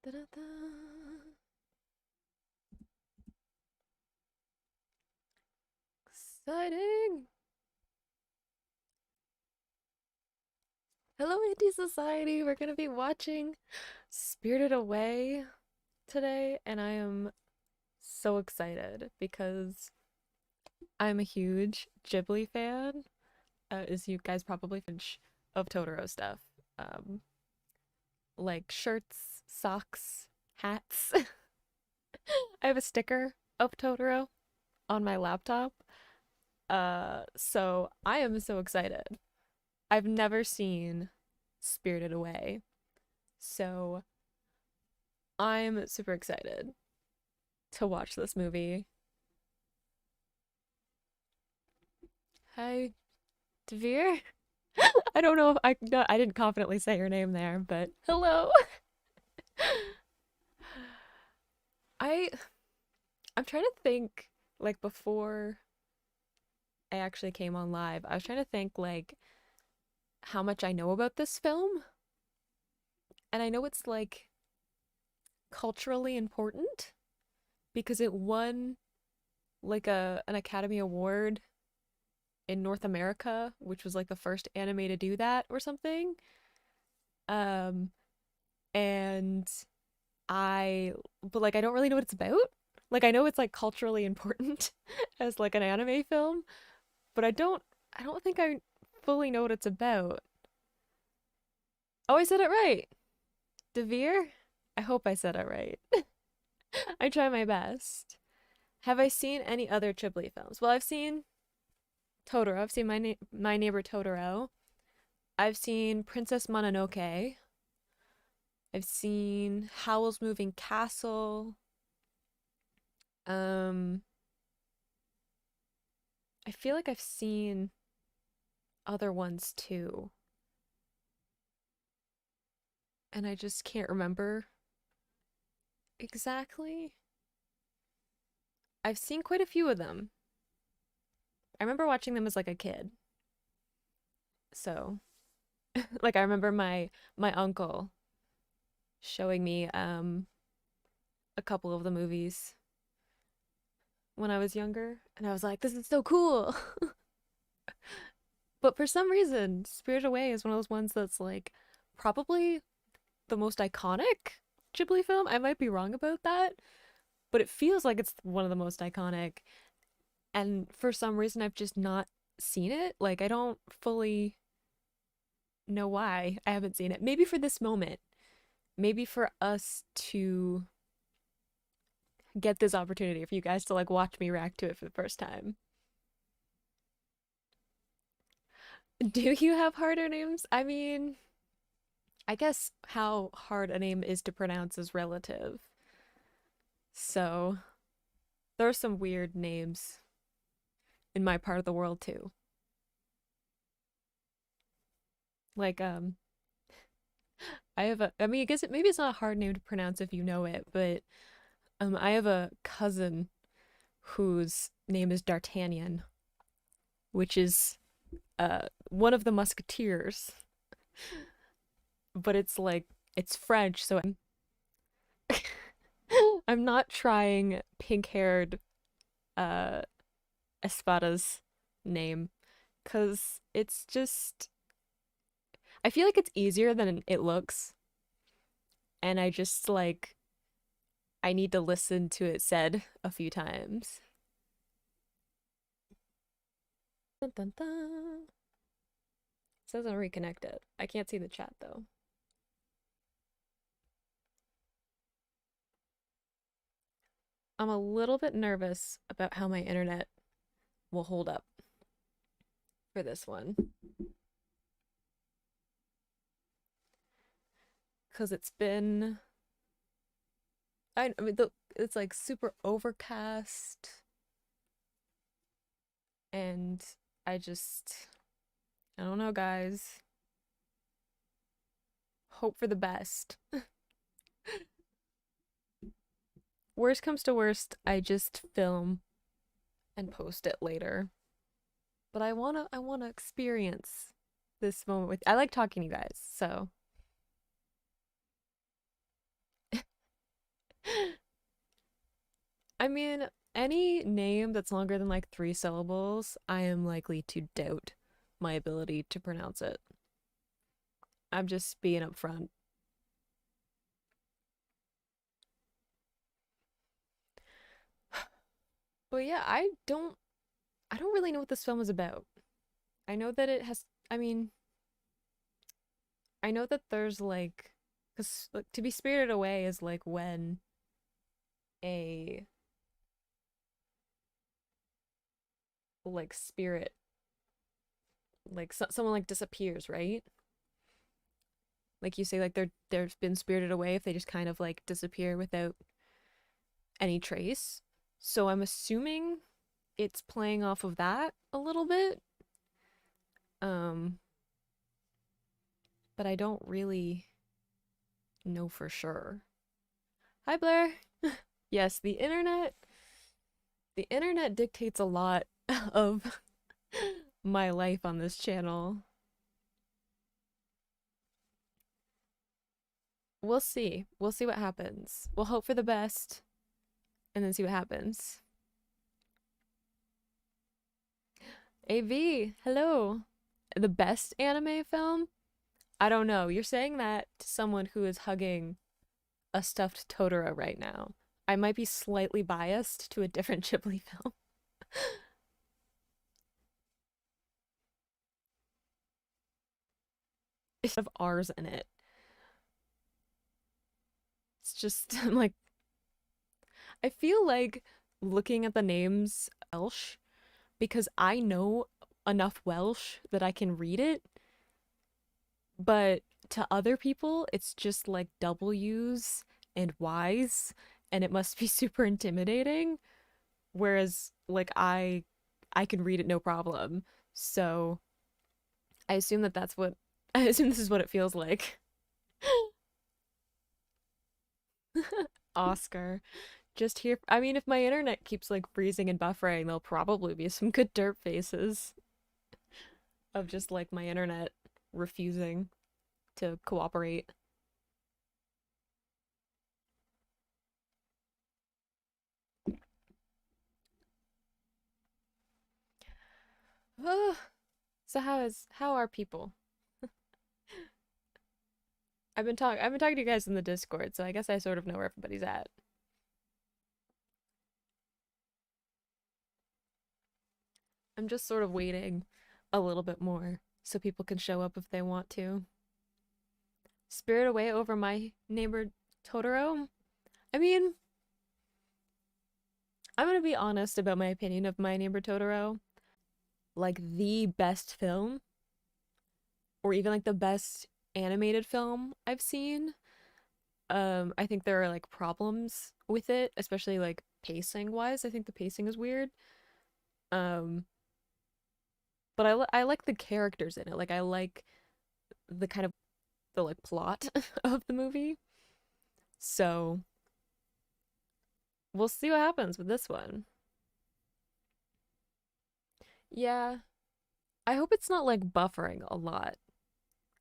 Da-da-da. Exciting! Hello, Indie Society! We're gonna be watching Spirited Away today, and I am so excited because I'm a huge Ghibli fan, as you guys probably finish of Totoro stuff. Um, like shirts, socks, hats. I have a sticker of Totoro on my laptop. So I am so excited. I've never seen Spirited Away, so I'm super excited to watch this movie. Hi, Devere. I don't know if I no, I didn't confidently say your name there, but hello. I I'm trying to think like before I actually came on live. I was trying to think like how much I know about this film, and I know it's like culturally important because it won like a an Academy Award in North America, which was like the first anime to do that or something. Um, and but like I don't really know what it's about. Like I know it's like culturally important as like an anime film, but I don't think I fully know what it's about. Oh, I said it right. Devere? I hope I said it right. I try my best. Have I seen any other Ghibli films? Well, I've seen Totoro. I've seen My Neighbor Totoro. I've seen Princess Mononoke. I've seen Howl's Moving Castle. Um, I feel like I've seen other ones too, and I just can't remember exactly. I've seen quite a few of them. I remember watching them as like a kid. So, like I remember my uncle showing me a couple of the movies when I was younger, and I was like, this is so cool. But for some reason, Spirited Away is one of those ones that's like probably the most iconic Ghibli film. I might be wrong about that, but it feels like it's one of the most iconic. And for some reason, I've just not seen it. Like, I don't fully know why I haven't seen it. Maybe for this moment, maybe for us to get this opportunity for you guys to like watch me react to it for the first time. Do you have harder names? I mean, I guess how hard a name is to pronounce is relative. So, there are some weird names in my part of the world too. Like I mean I guess maybe it's not a hard name to pronounce if you know it, but I have a cousin whose name is D'Artagnan, which is one of the Musketeers, but it's like it's French, so I'm not trying pink-haired uh Espada's name because it's just I feel like it's easier than it looks, and I just like I need to listen to it said a few times. Dun, dun, dun. It says I'm reconnected. I can't see the chat though. I'm a little bit nervous about how my internet will hold up for this one because I mean it's like super overcast and I just I don't know guys. Hope for the best. Worst comes to worst, I just film and post it later. But I wanna experience this moment with I like talking to you guys, so I mean, any name that's longer than like three syllables, I am likely to doubt my ability to pronounce it. I'm just being upfront. But yeah, I don't really know what this film is about. I know that it has I mean, I know that there's like cuz like, to be spirited away is like when a like spirit like someone like disappears, right? Like you say like they've been spirited away if they just kind of like disappear without any trace. So I'm assuming it's playing off of that a little bit. Um, but I don't really know for sure. Hi Blair. Yes, the internet dictates a lot of my life on this channel. We'll see. We'll see what happens. We'll hope for the best and then see what happens. AV, hello. The best anime film? I don't know. You're saying that to someone who is hugging a stuffed Totoro right now. I might be slightly biased to a different Ghibli film. It's of R's in it. It's just I'm like I feel like looking at the names Welsh because I know enough Welsh that I can read it, but to other people it's just like W's and Y's and it must be super intimidating. Whereas like I can read it no problem. So I assume that that's what I assume this is what it feels like. Oscar. Just here. I mean, if my internet keeps like freezing and buffering, there'll probably be some good derp faces of just like my internet refusing to cooperate. So how are people? I've been talking to you guys in the Discord, so I guess I sort of know where everybody's at. I'm just sort of waiting a little bit more so people can show up if they want to. Spirit Away over My Neighbor Totoro? I mean, I'm gonna be honest about my opinion of My Neighbor Totoro. Like the best film, or even like the best animated film I've seen. I think there are like problems with it, especially like pacing wise. I think the pacing is weird. Um, but I like the characters in it. Like I like the kind of the like plot of the movie. So we'll see what happens with this one. Yeah, I hope it's not like buffering a lot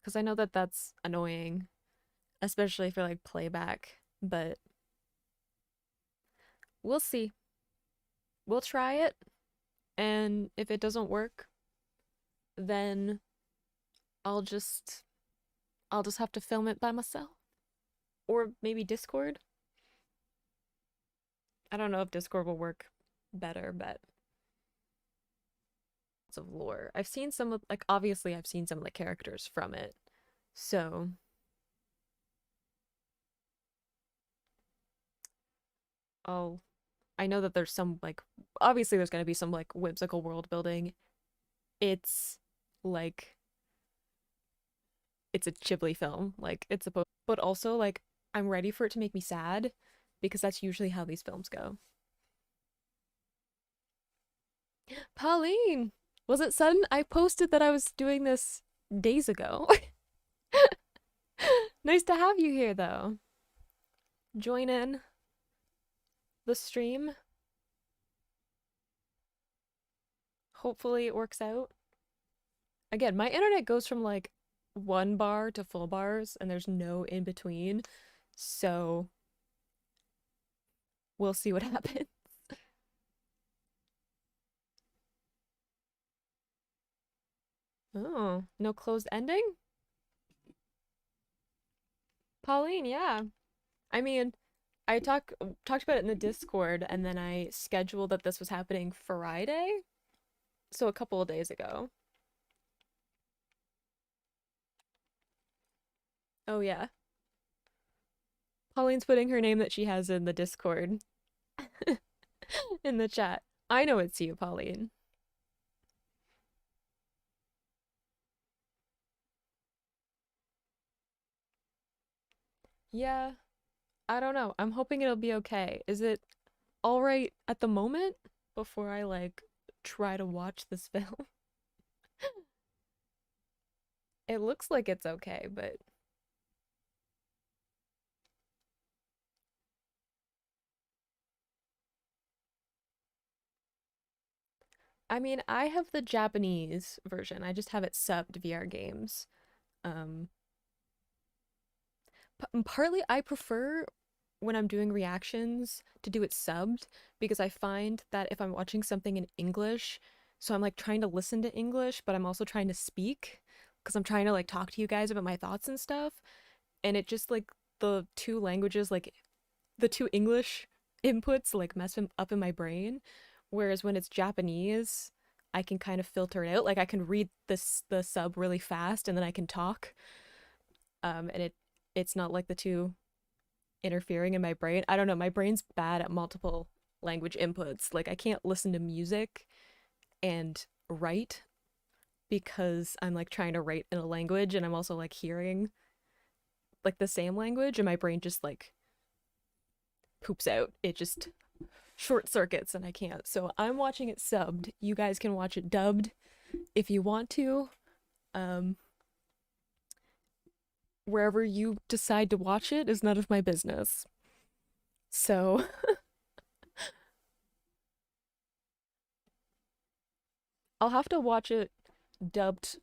because I know that that's annoying, especially for like playback. But we'll see. We'll try it, and if it doesn't work, then I'll just I'll just have to film it by myself or maybe Discord. I don't know if Discord will work better, but it's of lore. I've seen some of like obviously I've seen some of the characters from it. So, I'll I know that there's some like obviously there's going to be some like whimsical world building. It's like it's a Ghibli film. Like it's supposed but also like I'm ready for it to make me sad because that's usually how these films go. Pauline, was it sudden? I posted that I was doing this days ago. Nice to have you here though. Join in the stream. Hopefully it works out. Again, my internet goes from like one bar to full bars and there's no in between. So we'll see what happens. Oh, no closed ending? Pauline, yeah. I mean, I talked about it in the Discord and then I scheduled that this was happening Friday, so a couple of days ago. Oh yeah. Pauline's putting her name that she has in the Discord in the chat. I know it's you, Pauline. Yeah, I don't know. I'm hoping it'll be okay. Is it all right at the moment before I like try to watch this film? It looks like it's okay, but I mean, I have the Japanese version. I just have it subbed VR games. Um, Partly I prefer when I'm doing reactions to do it subbed because I find that if I'm watching something in English, so I'm like trying to listen to English, but I'm also trying to speak because I'm trying to like talk to you guys about my thoughts and stuff, and it just like the two languages like the two English inputs like mess up in my brain. Whereas when it's Japanese, I can kind of filter it out. Like I can read the sub really fast and then I can talk. And it's not like the two interfering in my brain. I don't know, my brain's bad at multiple language inputs. Like I can't listen to music and write because I'm like trying to write in a language and I'm also like hearing like the same language and my brain just like poops out. It just short circuits and I can't. So I'm watching it subbed. You guys can watch it dubbed if you want to. Um, Wherever you decide to watch it is none of my business. So I'll have to watch it dubbed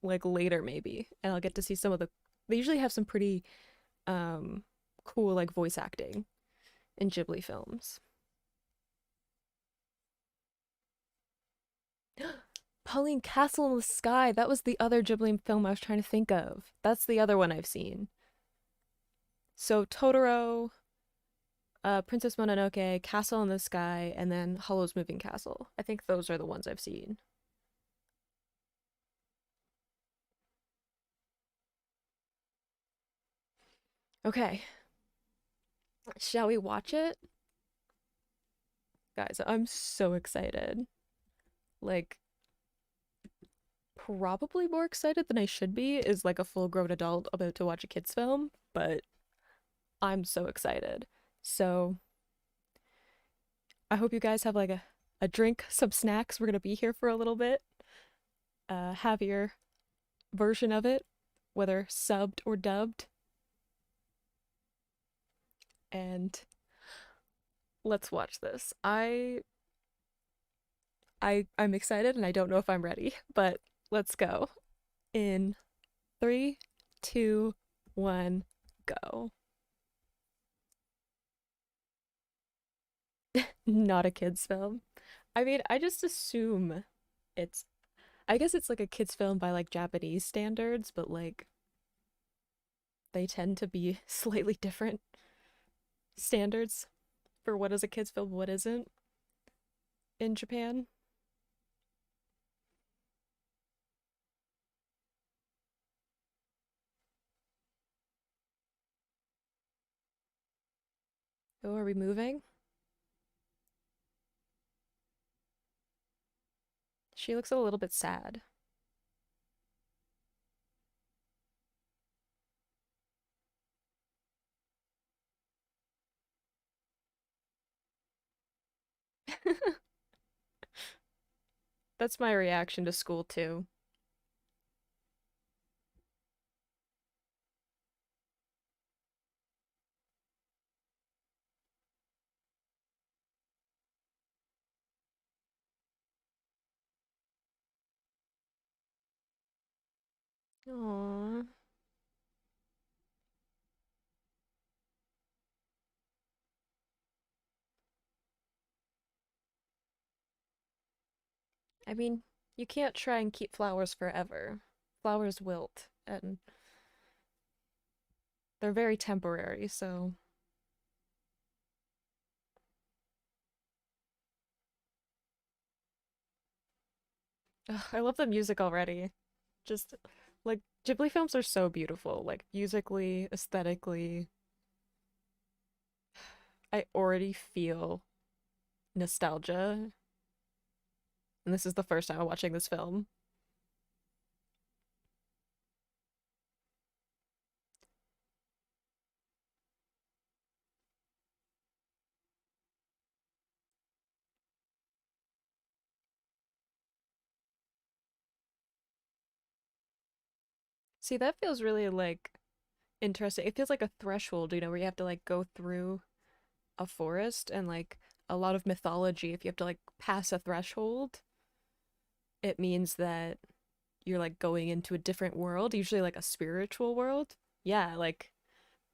like later maybe, and I'll get to see some of the. They usually have some pretty um cool like voice acting in Ghibli films. Pauline Castle in the Sky. That was the other Ghibli film I was trying to think of. That's the other one I've seen. So Totoro, Princess Mononoke, Castle in the Sky, and then Hollow's Moving Castle. I think those are the ones I've seen. Okay, shall we watch it? Guys, I'm so excited. Like, probably more excited than I should be is like a full grown adult about to watch a kid's film, but I'm so excited. So, I hope you guys have like a drink, some snacks. We're gonna be here for a little bit. Have your version of it, whether subbed or dubbed, and let's watch this. I'm excited and I don't know if I'm ready, but let's go. In three, two, one, go. Not a kids film. I mean, I just assume it's I guess it's like a kids film by like Japanese standards, but like they tend to be slightly different standards for what is a kids film, what isn't in Japan. Oh, are we moving? She looks a little bit sad. That's my reaction to school too. Aww. I mean, You can't try and keep flowers forever. Flowers wilt, and they're very temporary, so ugh, I love the music already. Just like Ghibli films are so beautiful, like musically, aesthetically. I already feel nostalgia, and this is the first time I'm watching this film. See, that feels really like interesting. It feels like a threshold, where you have to like go through a forest and like a lot of mythology. If you have to like pass a threshold, it means that you're like going into a different world, usually like a spiritual world. Yeah, like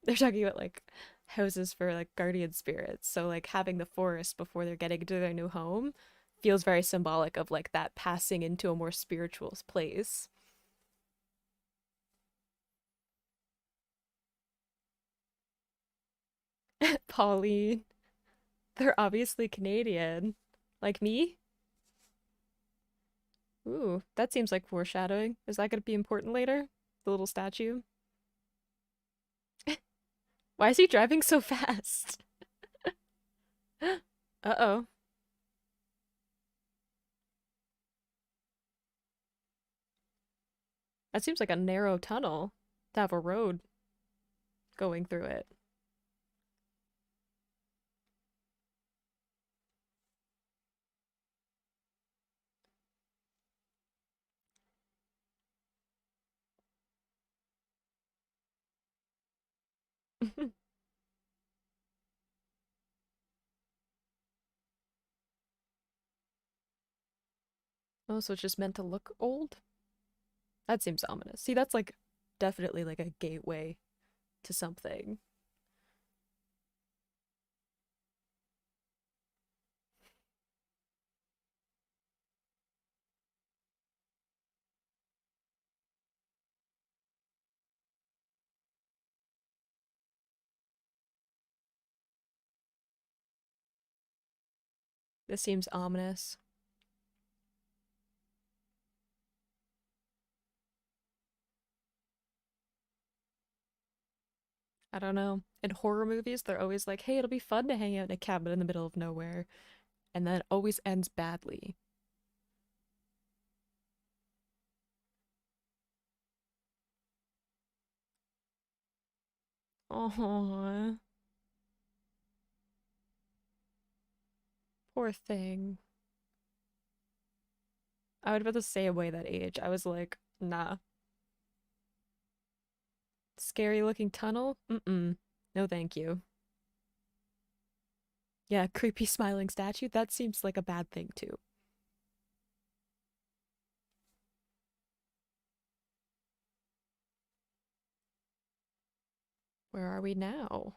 they're talking about like houses for like guardian spirits. So like having the forest before they're getting to their new home feels very symbolic of like that passing into a more spiritual place. Pauline, they're obviously Canadian. Like me? Ooh, that seems like foreshadowing. Is that going to be important later? The little statue? Why is he driving so fast? Uh-oh. That seems like a narrow tunnel to have a road going through it. Oh, so it's just meant to look old? That seems ominous. See, that's like definitely like a gateway to something. This seems ominous. I don't know. In horror movies, they're always like, hey, it'll be fun to hang out in a cabin in the middle of nowhere. And then it always ends badly. Oh, poor thing. I would rather stay away that age. I was like, nah. Scary looking tunnel? Mm-mm. No, thank you. Yeah, creepy smiling statue? That seems like a bad thing too. Where are we now?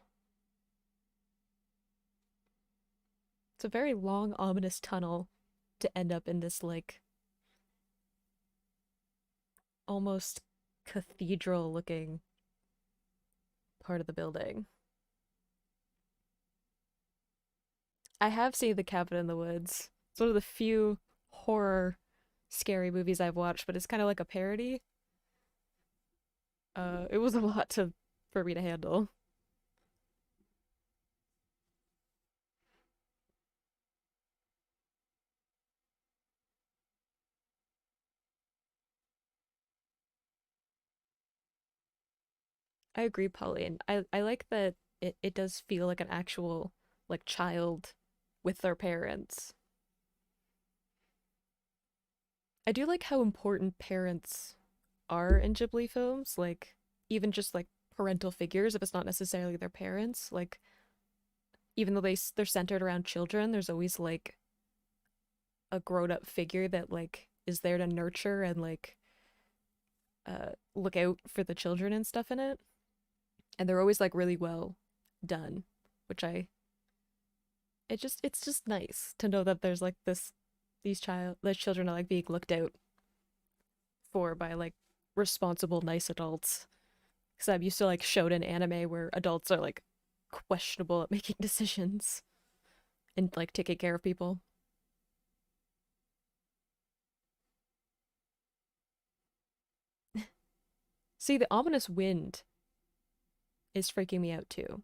It's a very long, ominous tunnel to end up in this, like, almost cathedral looking part of the building. I have seen The Cabin in the Woods. It's one of the few horror scary movies I've watched, but it's kind of like a parody. It was a lot to for me to handle. I agree, Pauline. I like that it does feel like an actual like child with their parents. I do like how important parents are in Ghibli films, like even just like parental figures if it's not necessarily their parents. Like even though they're centered around children, there's always like a grown-up figure that like is there to nurture and like look out for the children and stuff in it. And they're always like really well done, which I it's just nice to know that there's like this the children are like being looked out for by like responsible, nice adults. Because I'm used to like shonen anime where adults are like questionable at making decisions and like taking care of people. See, the ominous wind is freaking me out too.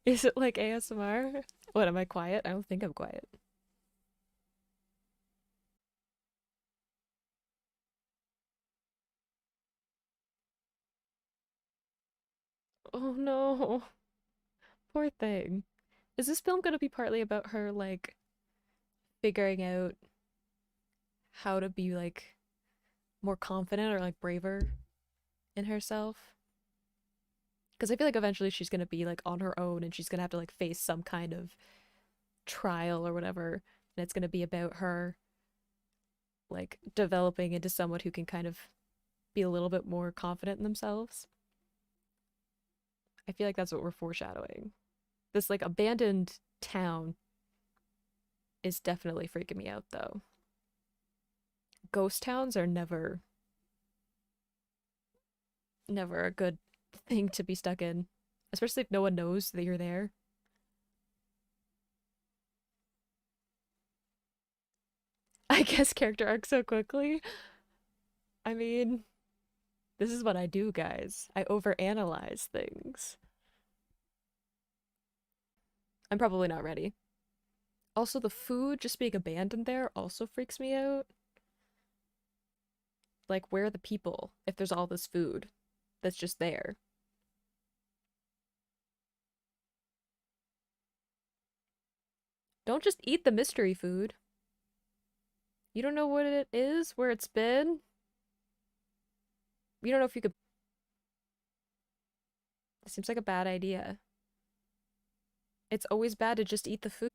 Is it like ASMR? What, am I quiet? I don't think I'm quiet. Oh no, poor thing. Is this film gonna be partly about her like figuring out how to be like more confident or like braver in herself? Because I feel like eventually she's gonna be like on her own and she's gonna have to like face some kind of trial or whatever, and it's gonna be about her like developing into someone who can kind of be a little bit more confident in themselves. I feel like that's what we're foreshadowing. This like abandoned town is definitely freaking me out though. Ghost towns are never a good thing to be stuck in, especially if no one knows that you're there. I guess character arc so quickly. I mean, this is what I do, guys. I overanalyze things. I'm probably not ready. Also, the food just being abandoned there also freaks me out. Like, where are the people if there's all this food that's just there? Don't just eat the mystery food. You don't know what it is, where it's been. You don't know if you could. It seems like a bad idea. It's always bad to just eat the food.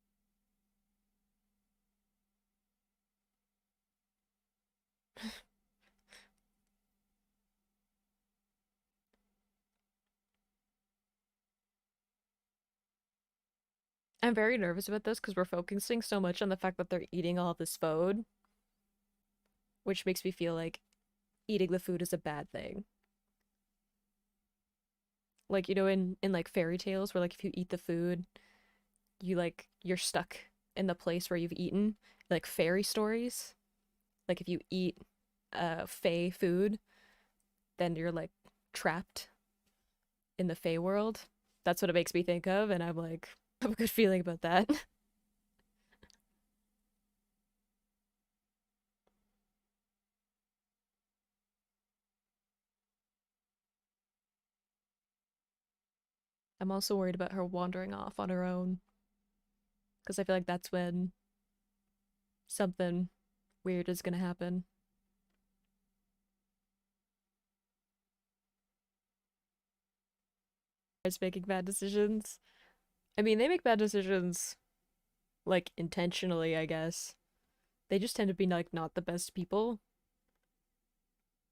I'm very nervous about this because we're focusing so much on the fact that they're eating all this food, which makes me feel like eating the food is a bad thing. Like, in like fairy tales where like if you eat the food, you're stuck in the place where you've eaten. Like fairy stories. Like if you eat fey food, then you're like trapped in the fey world. That's what it makes me think of, and I'm like, I have a good feeling about that. I'm also worried about her wandering off on her own because I feel like that's when something weird is gonna happen. It's making bad decisions. I mean, they make bad decisions like intentionally, I guess. They just tend to be like not the best people.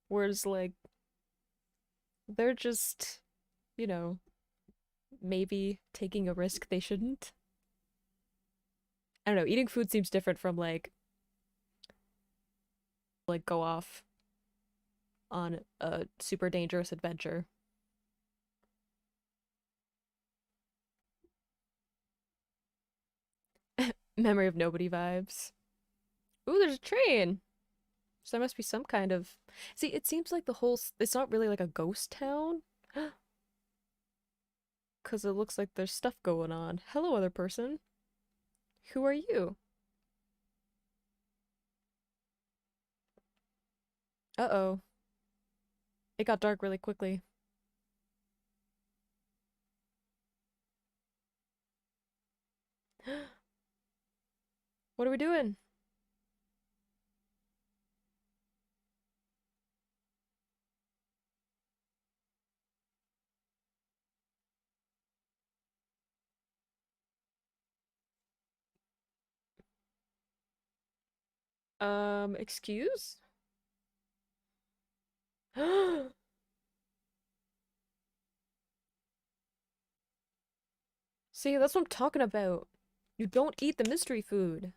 Whereas like they're just, you know, maybe taking a risk they shouldn't. I don't know, eating food seems different from like go off on a super dangerous adventure. Memory of Nobody vibes. Ooh, there's a train. So there must be some kind of. See, it seems like it's not really like a ghost town because it looks like there's stuff going on. Hello, other person. Who are you? Uh-oh. It got dark really quickly. What are we doing? Excuse? See, that's what I'm talking about. You don't eat the mystery food.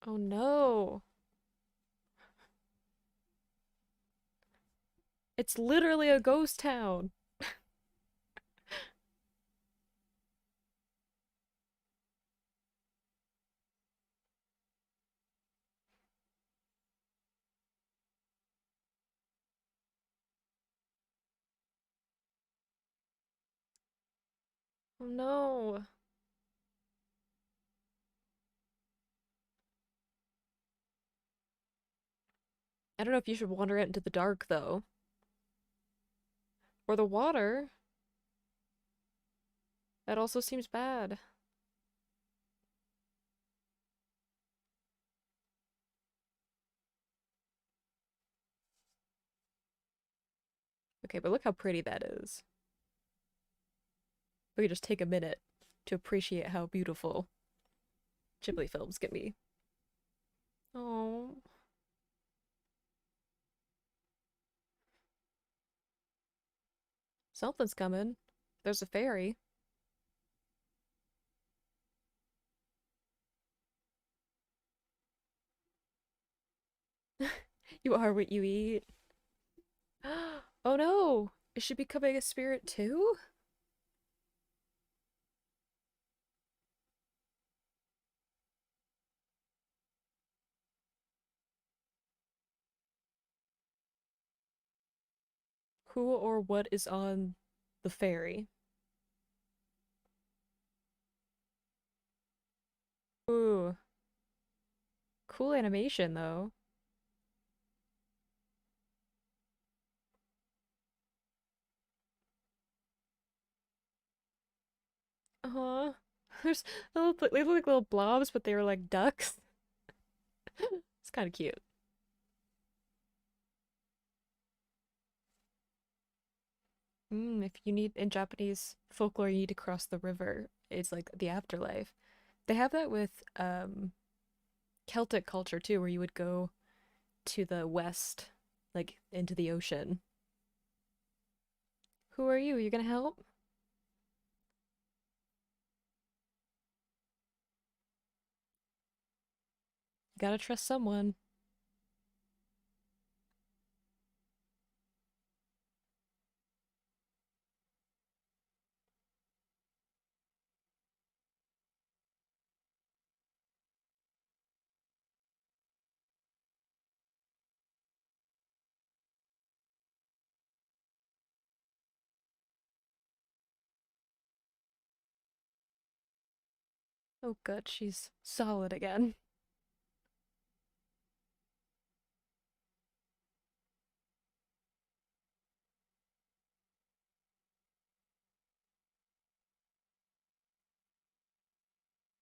Oh no. It's literally a ghost town. Oh no. I don't know if you should wander out into the dark though. Or the water. That also seems bad. Okay, but look how pretty that is. We could just take a minute to appreciate how beautiful Ghibli films can be. Oh, something's coming. There's a fairy. You are what you eat. Oh no! Is she becoming a spirit too? Who or what is on the fairy? Ooh, cool animation though. Uh-huh. There's they look like little blobs, but they were like ducks. It's kind of cute. If you need in Japanese folklore, you need to cross the river. It's like the afterlife. They have that with Celtic culture too, where you would go to the west, like into the ocean. Who are you? You gonna help? You gotta trust someone. Oh, good, she's solid again.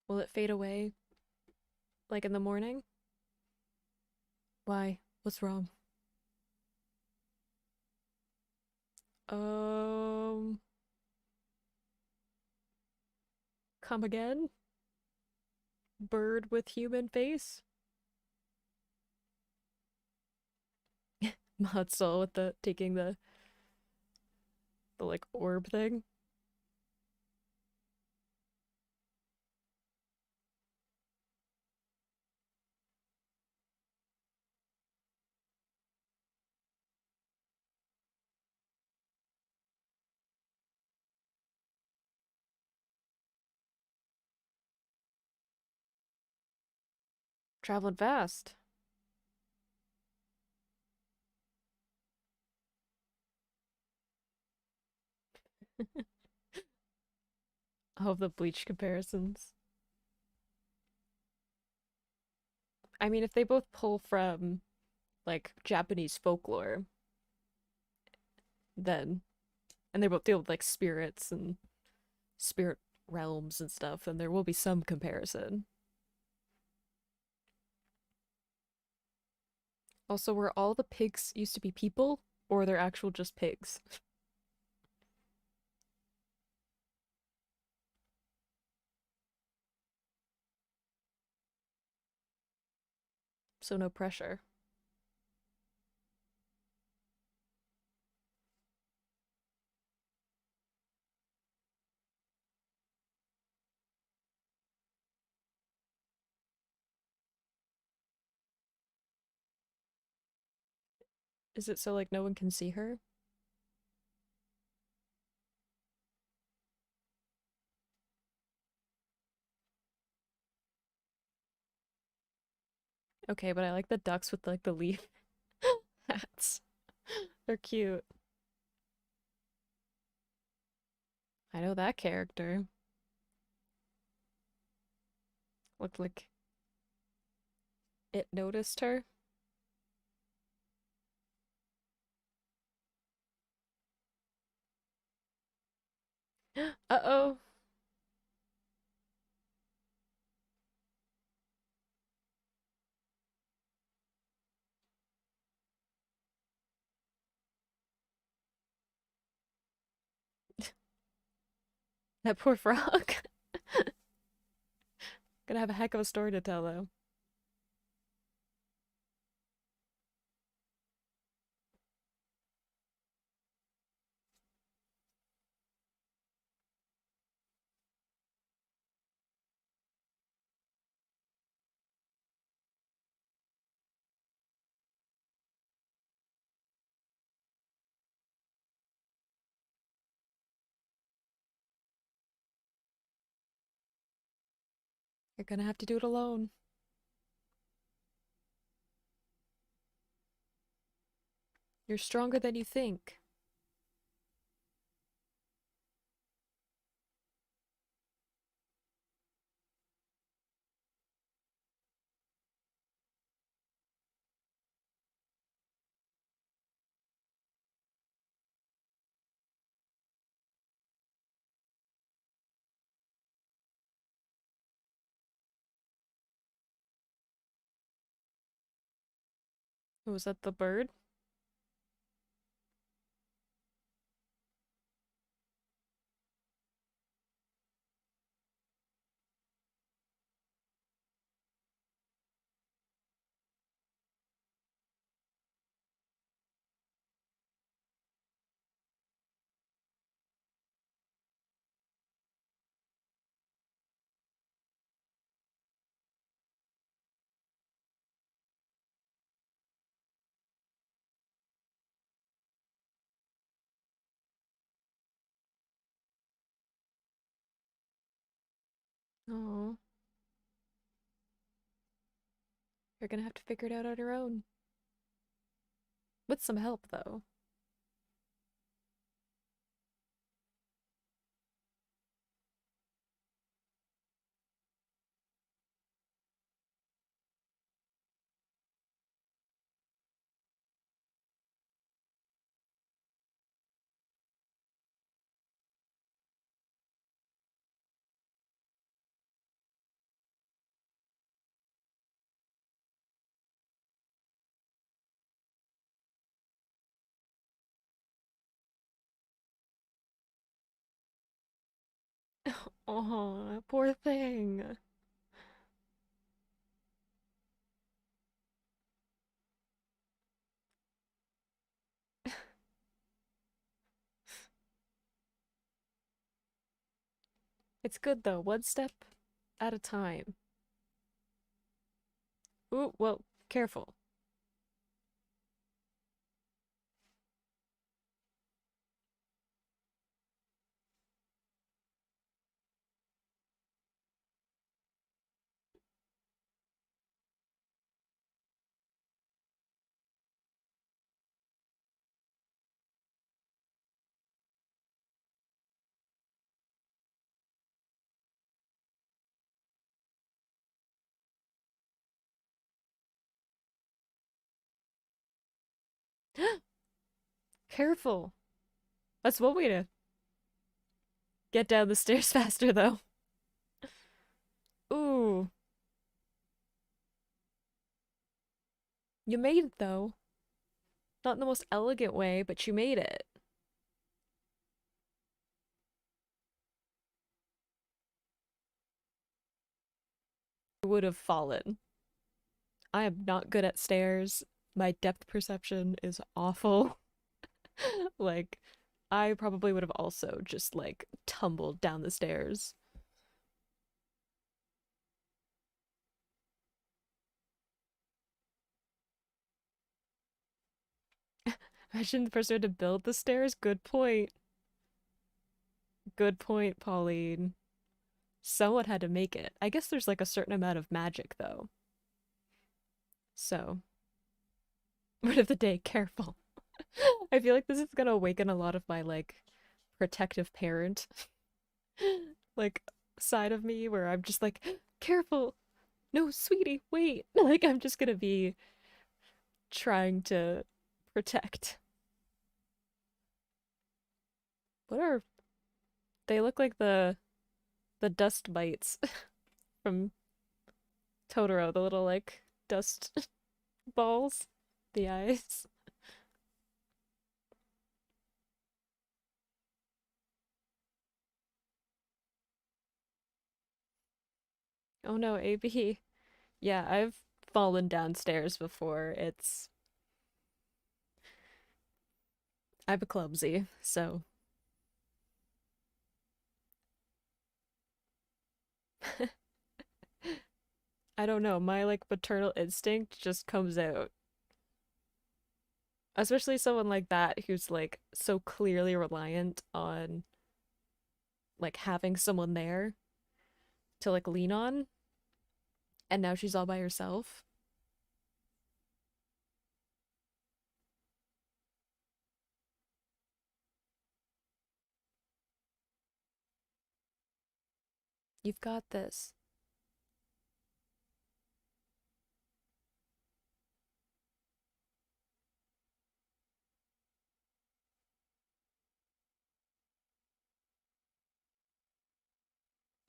Will it fade away like in the morning? Why? What's wrong? Um, come again? Bird with human face? Matzo with the taking the like orb thing. Traveling fast. All of the Bleach comparisons. I mean, if they both pull from like Japanese folklore, then and they both deal with like spirits and spirit realms and stuff, then there will be some comparison. Also, were all the pigs used to be people, or they're actual just pigs? So no pressure. Is it so like no one can see her? Okay, but I like the ducks with like the leaf hats. They're cute. I know that character. Looked like it noticed her. Uh-oh. That poor frog. Gonna have a heck of a story to tell though. You're gonna have to do it alone. You're stronger than you think. Was that the bird? Oh, you're gonna have to figure it out on your own. With some help, though. Oh, poor thing. It's good though, one step at a time. Ooh, well, careful. Careful. That's one way to. Get down the stairs faster, though. Ooh, you made it, though. Not in the most elegant way, but you made it. You would have fallen. I am not good at stairs. My depth perception is awful. Like, I probably would have also just like tumbled down the stairs. Imagine the person who had to build the stairs. Good point. Good point, Pauline. Someone had to make it. I guess there's like a certain amount of magic though. So, word of the day, careful. I feel like this is gonna awaken a lot of my like protective parent like side of me where I'm just like, careful. No, sweetie, wait. Like I'm just gonna be trying to protect. What are they look like the dust mites from Totoro, the little like dust balls, the eyes. Oh no, AB. Yeah, I've fallen downstairs before. I'm clumsy, so I don't know. My like maternal instinct just comes out. Especially someone like that who's like so clearly reliant on like having someone there to like lean on, and now she's all by herself. You've got this.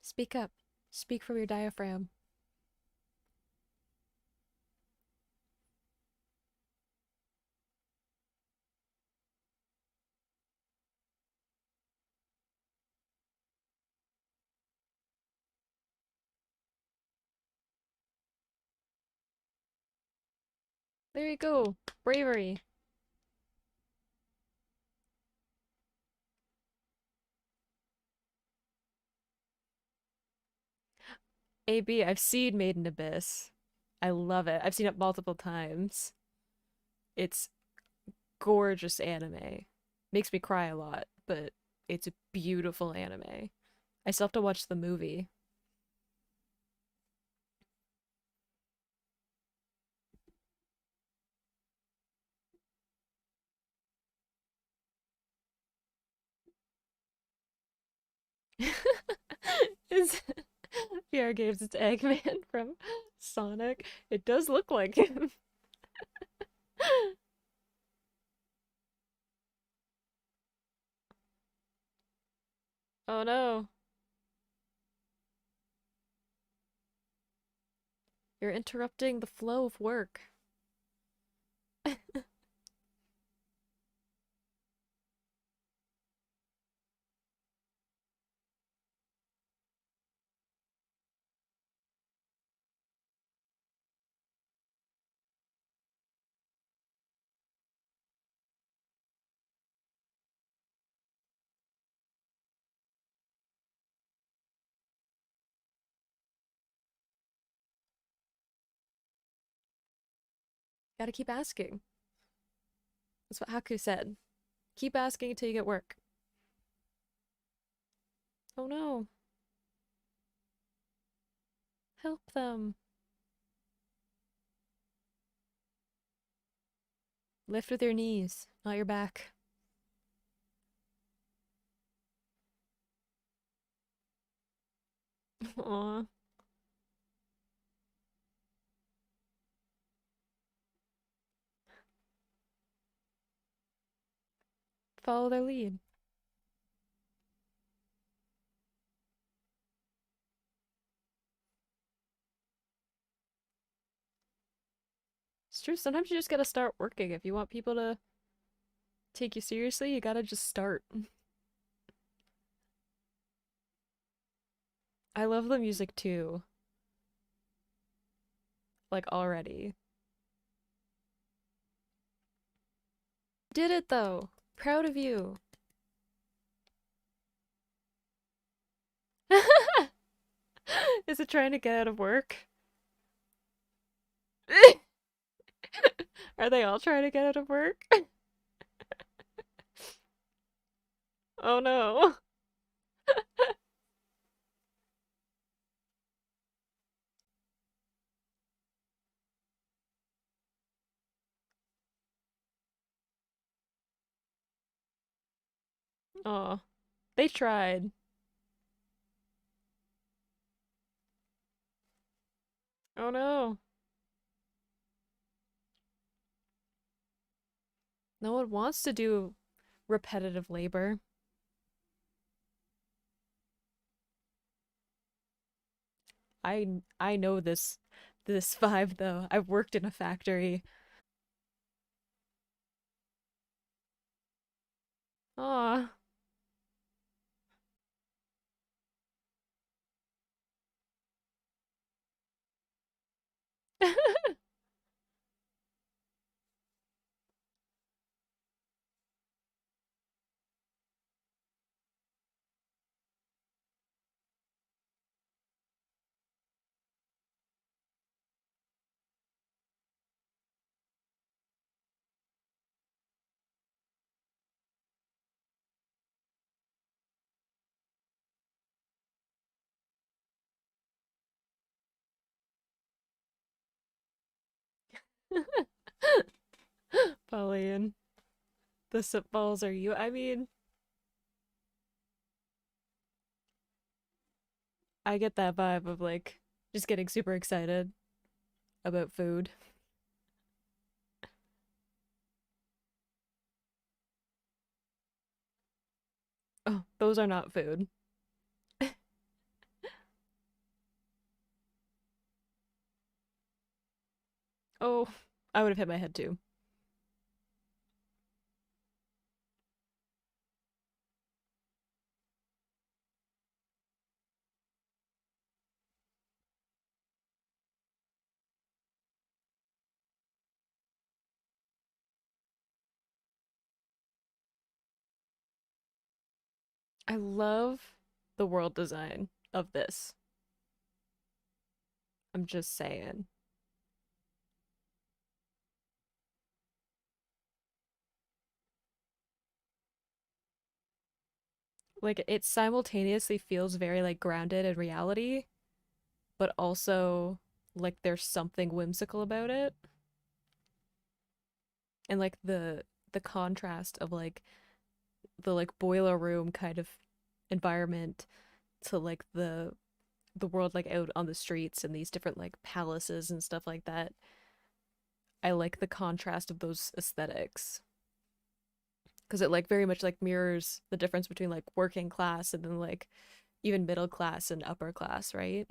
Speak up. Speak from your diaphragm. There you go. Bravery. AB, I've seen Made in Abyss. I love it. I've seen it multiple times. It's gorgeous anime. Makes me cry a lot, but it's a beautiful anime. I still have to watch the movie. Is VR Games it's Eggman from Sonic. It does look like him. Oh no. You're interrupting the flow of work. Gotta keep asking. That's what Haku said. Keep asking until you get work. Oh no. Help them. Lift with your knees, not your back. Aw. Follow their lead. It's true. Sometimes you just gotta start working. If you want people to take you seriously, you gotta just start. I love the music too, like already. Did it though. Proud of you. Is it trying to get out of work? Are they all trying to get out of work? Oh no. Oh, they tried. Oh no. No one wants to do repetitive labor. I know this vibe though. I've worked in a factory. Aw. Pauline, the sip balls are you. I mean, I get that vibe of like just getting super excited about food. Oh, those are not food. Oh, I would have hit my head too. I love the world design of this. I'm just saying. Like it simultaneously feels very like grounded in reality, but also like there's something whimsical about it. And like the contrast of like the like boiler room kind of environment to like the world like out on the streets and these different like palaces and stuff like that. I like the contrast of those aesthetics because it like very much like mirrors the difference between like working class and then like even middle class and upper class, right?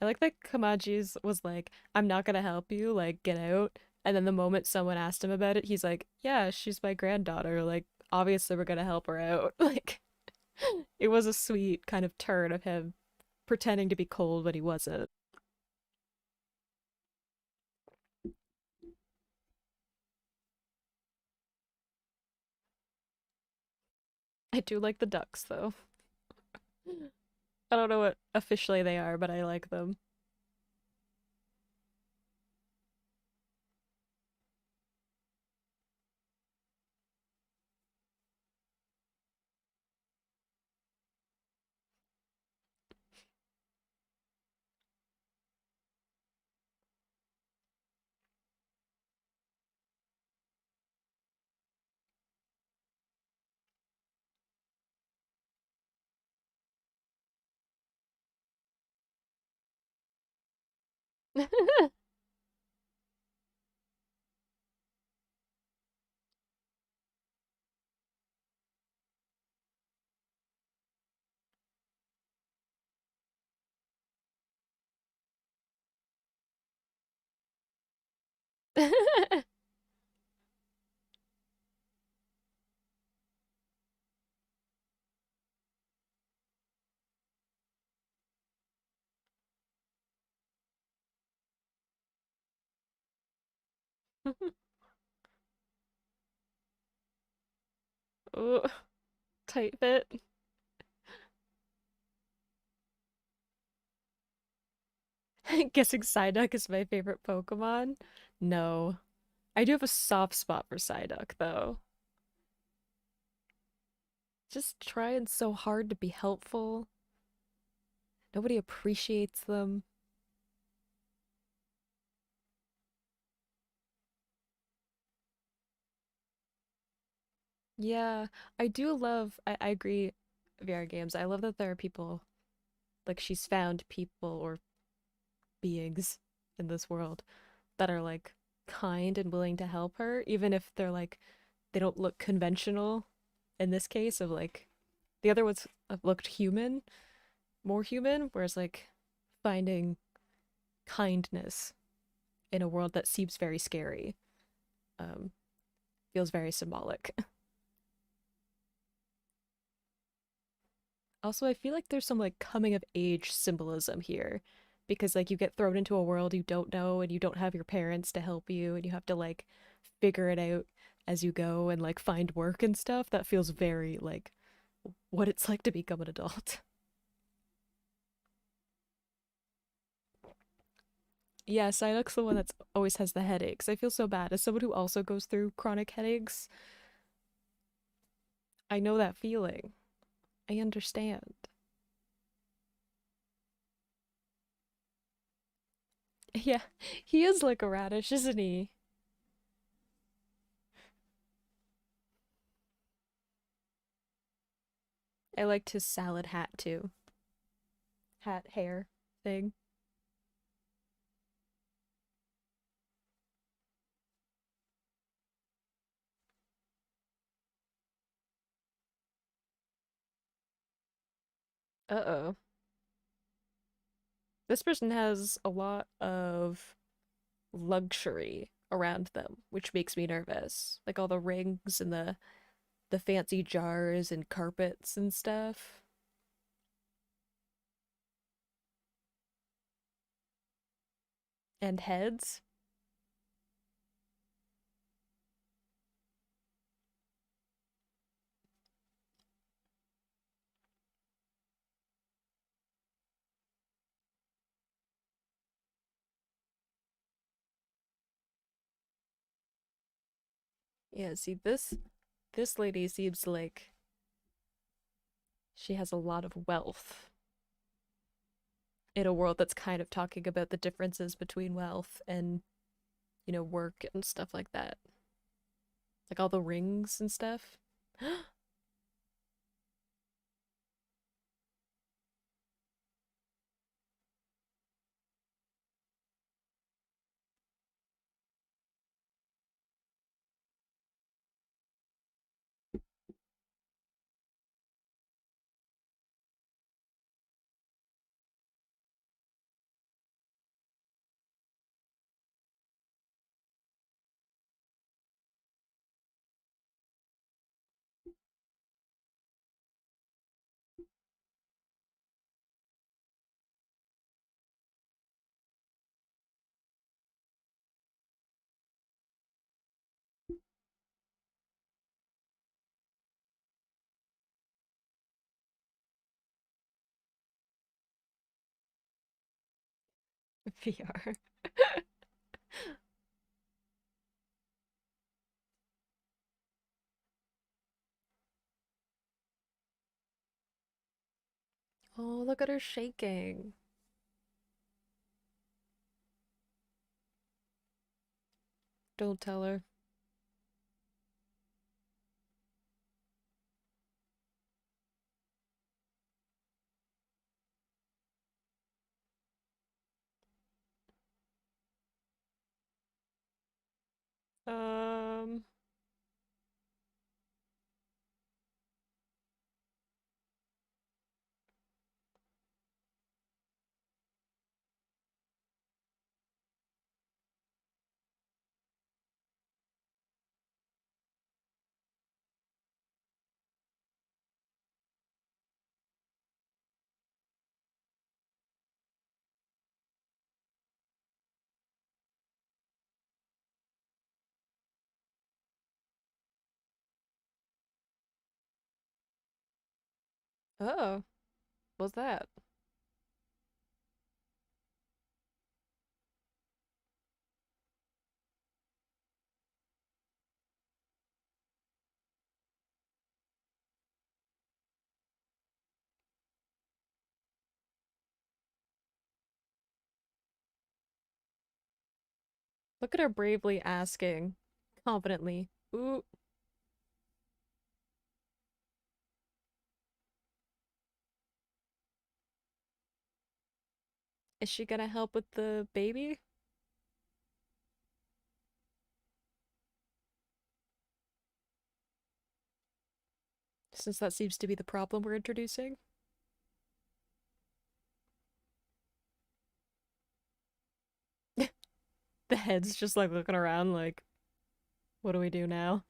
I like that Kamaji's was like, I'm not gonna help you, like, get out. And then the moment someone asked him about it, he's like, yeah, she's my granddaughter. Like, obviously we're gonna help her out. Like, it was a sweet kind of turn of him pretending to be cold when he wasn't. I do like the ducks, though. I don't know what officially they are, but I like them. Ooh, tight fit. Guessing Psyduck is my favorite Pokemon? No. I do have a soft spot for Psyduck, though. Just trying so hard to be helpful. Nobody appreciates them. Yeah, I do love, I agree, VR games. I love that there are people, like, she's found people or beings in this world that are, like, kind and willing to help her, even if they're, like, they don't look conventional in this case, of, like, the other ones looked human, more human, whereas, like, finding kindness in a world that seems very scary um, feels very symbolic. Also, I feel like there's some like coming of age symbolism here because like you get thrown into a world you don't know and you don't have your parents to help you and you have to like figure it out as you go and like find work and stuff. That feels very like what it's like to become an adult. Yeah, Psyduck's the one that's always has the headaches. I feel so bad. As someone who also goes through chronic headaches, I know that feeling. I understand. Yeah, he is like a radish, isn't he? I liked his salad hat too. Hat hair thing. Uh-oh. This person has a lot of luxury around them, which makes me nervous. Like all the rings and the fancy jars and carpets and stuff. And heads. Yeah, see this lady seems like she has a lot of wealth in a world that's kind of talking about the differences between wealth and, work and stuff like that. Like all the rings and stuff. VR. Oh, look at her shaking. Don't tell her. Um, Oh, what's that? Look at her bravely asking, confidently. Ooh, is she gonna help with the baby? Since that seems to be the problem we're introducing. The head's just like looking around like, what do we do now?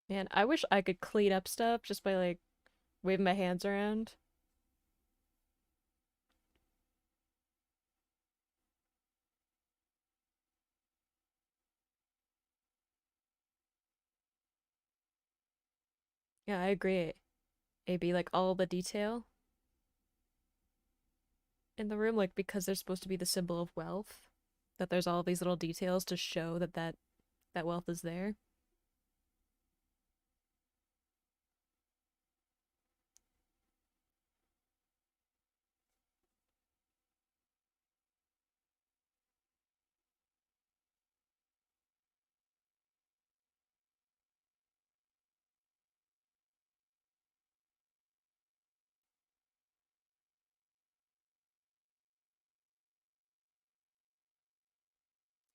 Man, I wish I could clean up stuff just by like waving my hands around. Yeah, I agree. Maybe like all the detail in the room, like because they're supposed to be the symbol of wealth, that there's all these little details to show that wealth is there.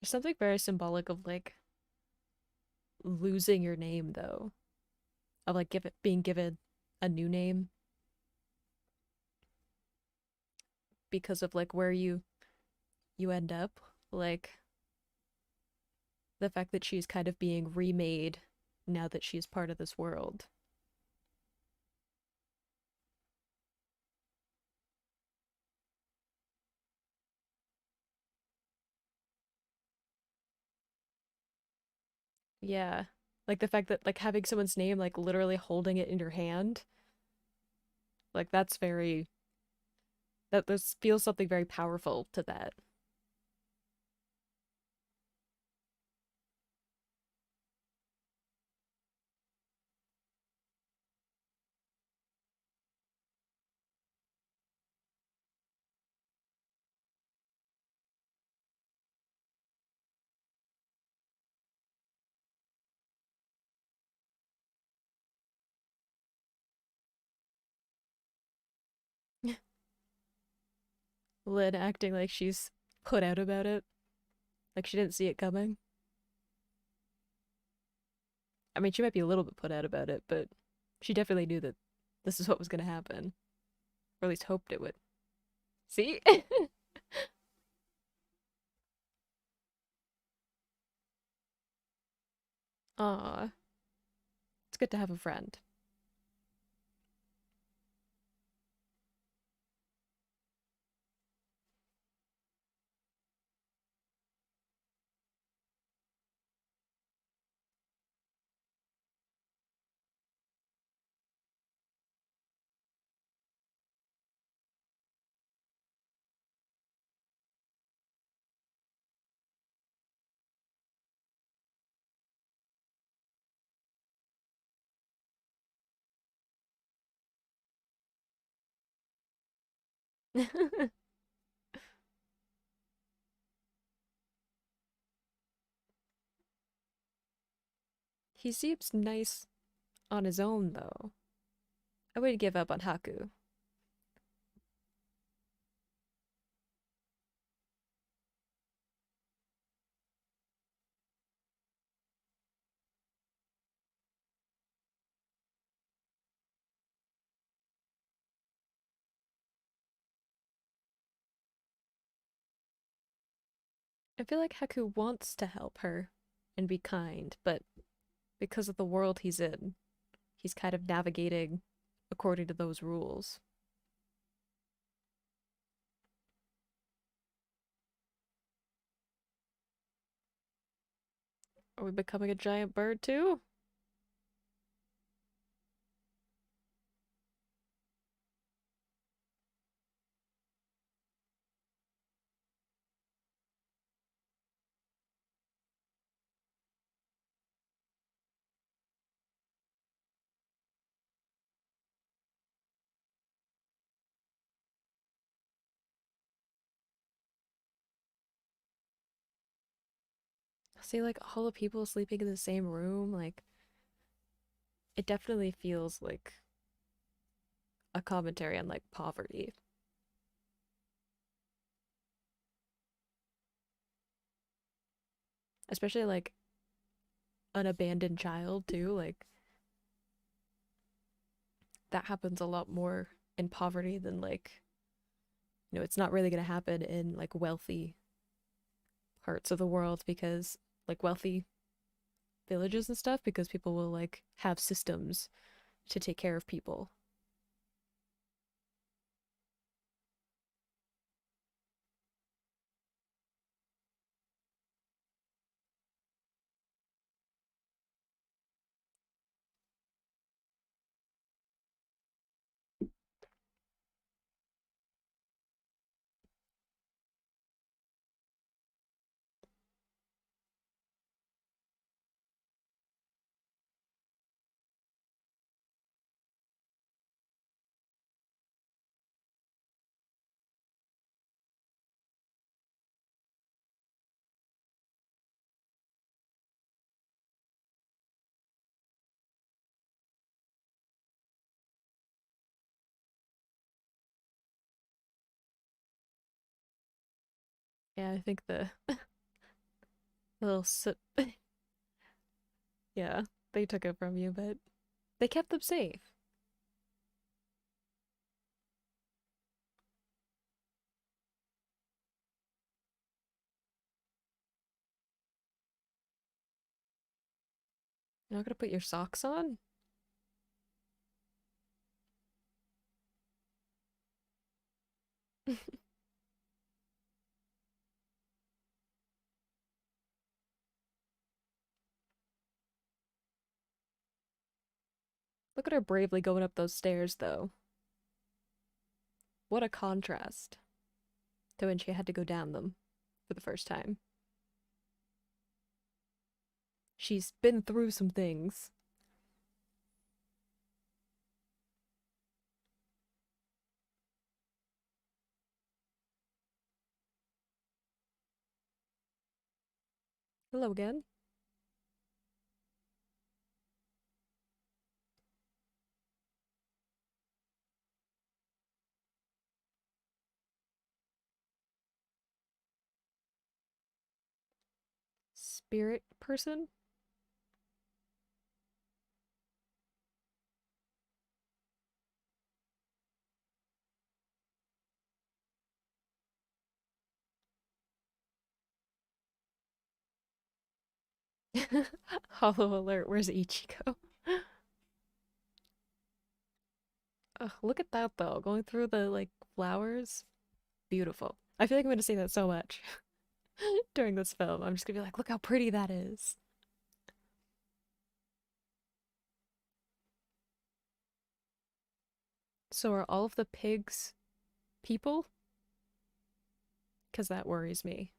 There's something very symbolic of like losing your name though, of like being given a new name because of like where you end up, like the fact that she's kind of being remade now that she's part of this world. Yeah. Like the fact that like having someone's name like literally holding it in your hand, like that's very that this feels something very powerful to that. Lynn acting like she's put out about it, like she didn't see it coming. I mean, she might be a little bit put out about it, but she definitely knew that this is what was going to happen, or at least hoped it would. See? Aw, it's good to have a friend. He seems nice on his own, though. I would give up on Haku. I feel like Haku wants to help her and be kind, but because of the world he's in, he's kind of navigating according to those rules. Are we becoming a giant bird too? See, like all the people sleeping in the same room, like it definitely feels like a commentary on like poverty, especially like an abandoned child too. Like that happens a lot more in poverty than like, it's not really going to happen in like wealthy parts of the world because like wealthy villages and stuff because people will like have systems to take care of people. Yeah, I think the little sip, yeah, they took it from you, but they kept them safe. You're not gonna put your socks on? Look at her bravely going up those stairs, though. What a contrast to when she had to go down them for the first time. She's been through some things. Hello again. Spirit person? Hollow alert, where's Ichigo? Ugh, look at that though, going through the like flowers. Beautiful. I feel like I'm gonna say that so much during this film. I'm just gonna be like, look how pretty that is. So are all of the pigs people? Because that worries me.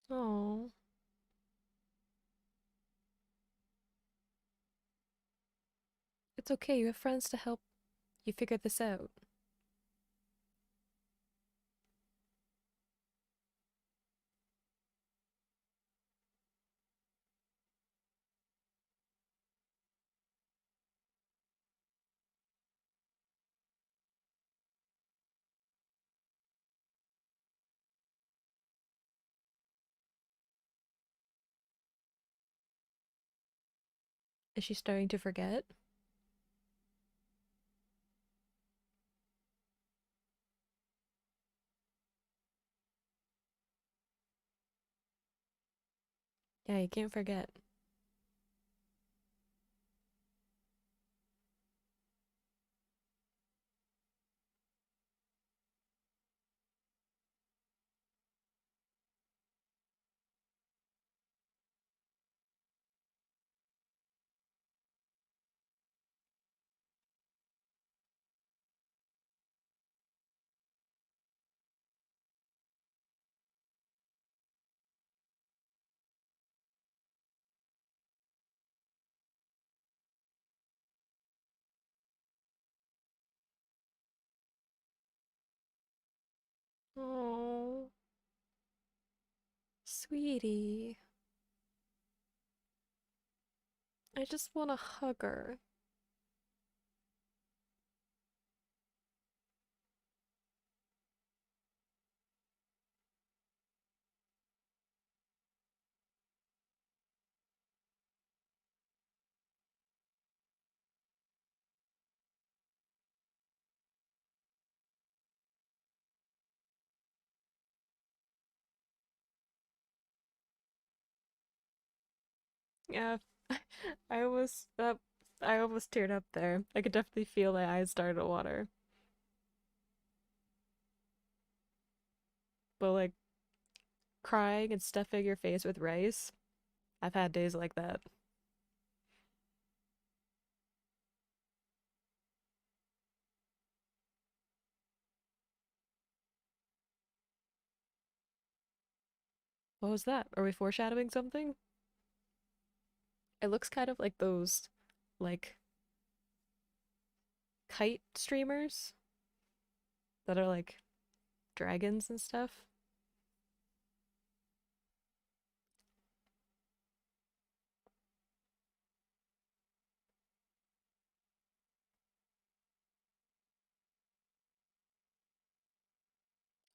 Oh, it's okay. You have friends to help. You figured this out. Is she starting to forget? Yeah, you can't forget. Oh, sweetie. I just want to hug her. Yeah, I almost teared up there. I could definitely feel my eyes start to water. But like crying and stuffing your face with rice, I've had days like that. What was that? Are we foreshadowing something? It looks kind of like those, like, kite streamers that are like dragons and stuff.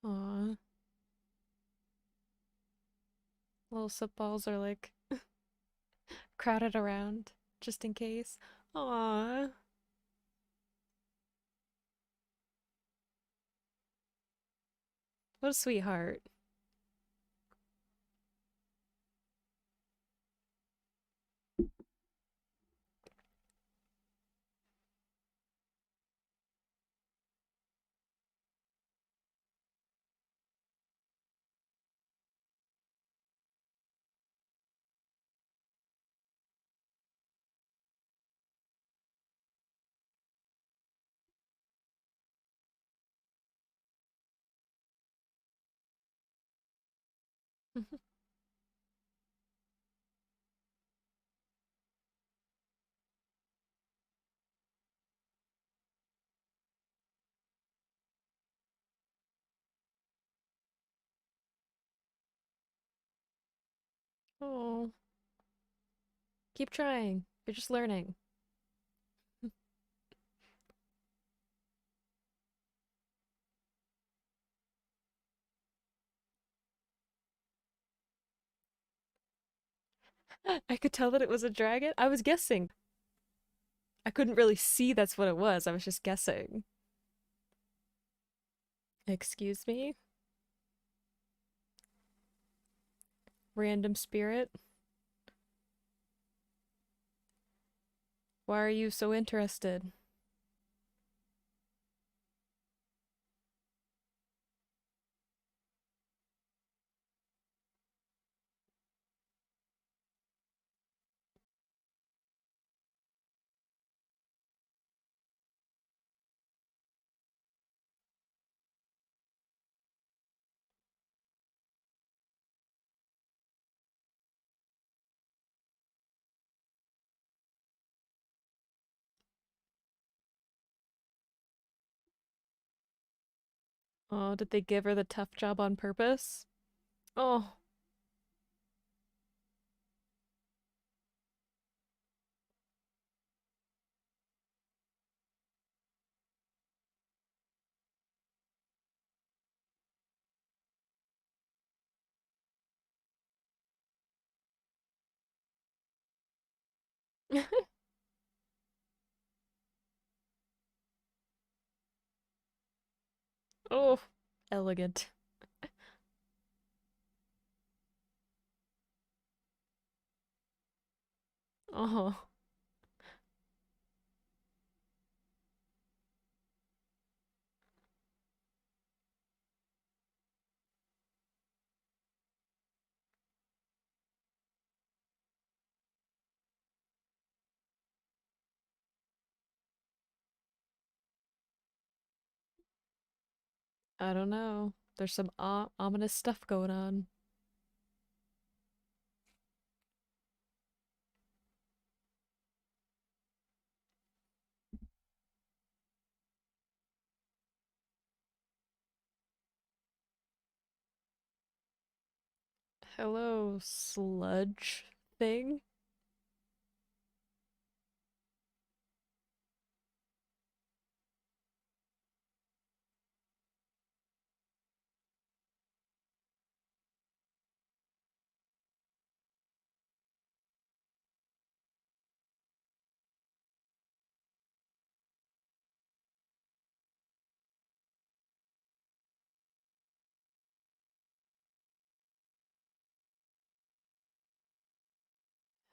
Aw, little soap balls are like crowded around just in case. Aw, what a sweetheart. Oh, keep trying. You're just learning. I could tell that it was a dragon. I was guessing. I couldn't really see that's what it was. I was just guessing. Excuse me? Random spirit? Why are you so interested? Oh, did they give her the tough job on purpose? Oh, oh, elegant. Oh, I don't know. There's some ominous stuff going on. Hello, sludge thing.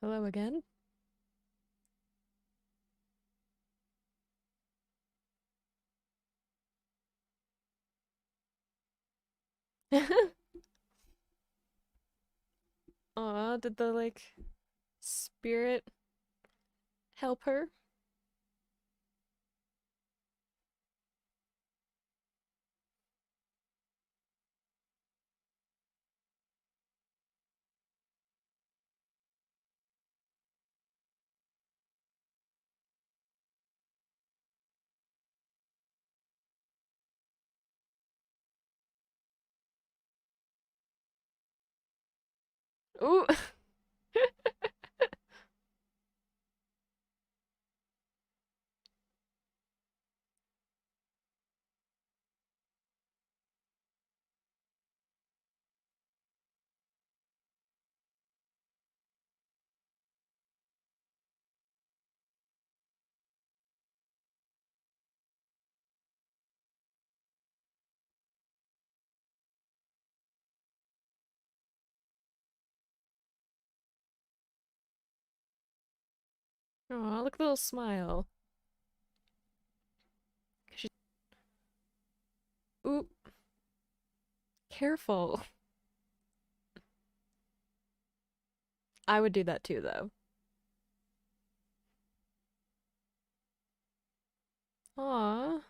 Hello again. Aw, did the spirit help her? Ooh. Aw, look at the little smile. She's ooh, careful. I would do that too, though. Aw,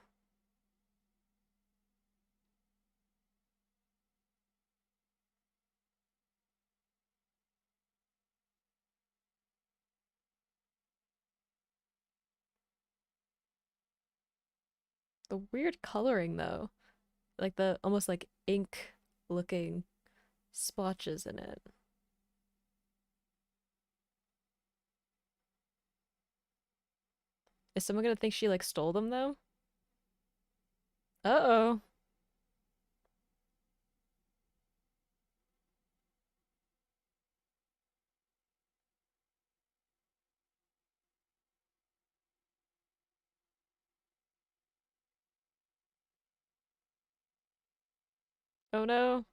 the weird coloring though. Like the almost like ink looking splotches in it. Is someone gonna think she like stole them though? Uh-oh. Oh no.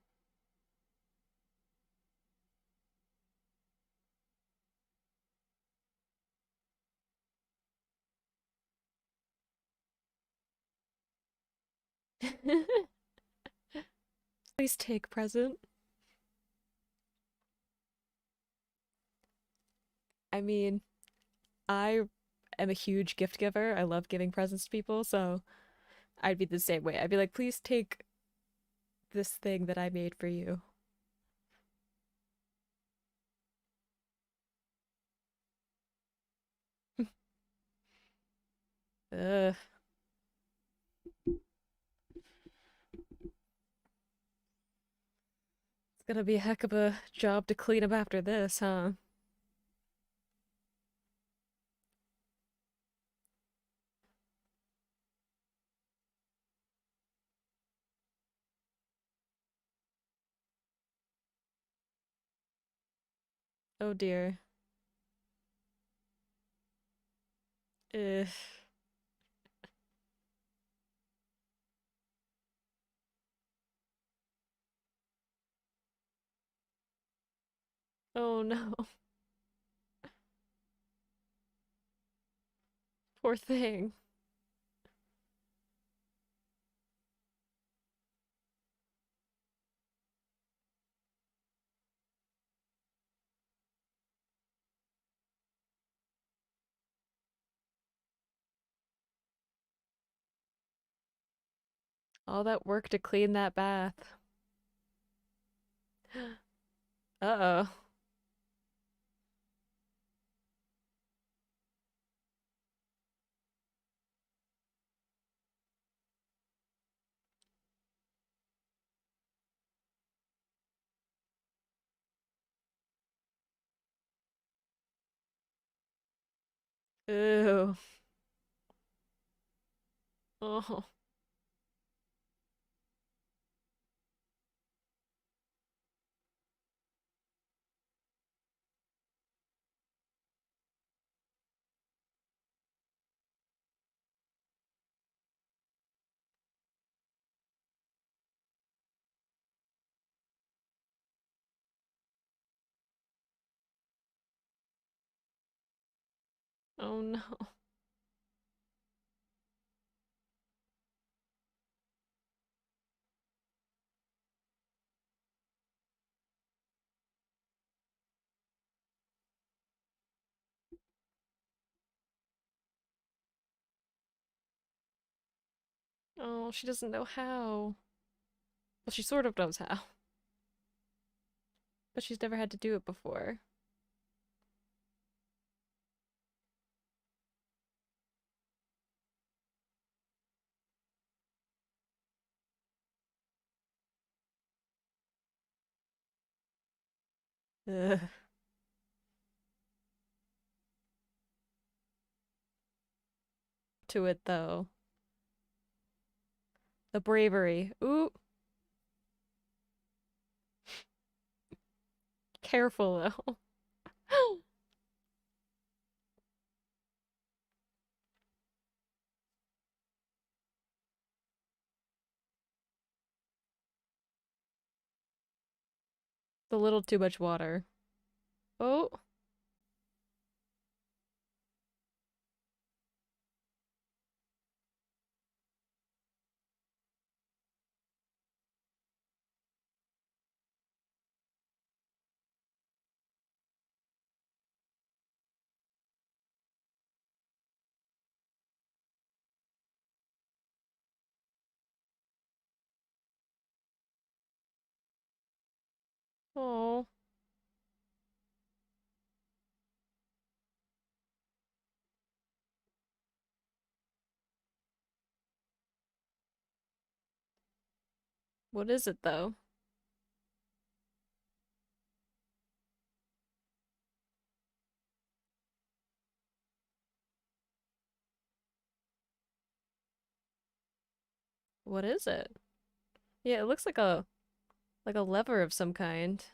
Please take present. I mean, I am a huge gift giver. I love giving presents to people, so I'd be the same way. I'd be like, please take this thing that I made for you. Ugh. It's gonna be a heck of a job to clean up after this, huh? Oh dear. Ugh. Oh no. Poor thing. All that work to clean that bath. Uh-oh. Ew. Oh. Oh no. Oh, she doesn't know how. Well, she sort of knows how, but she's never had to do it before. Ugh. To it though. The bravery. Ooh, careful though. The little too much water. Oh, oh. What is it though? What is it? Yeah, it looks like a lever of some kind.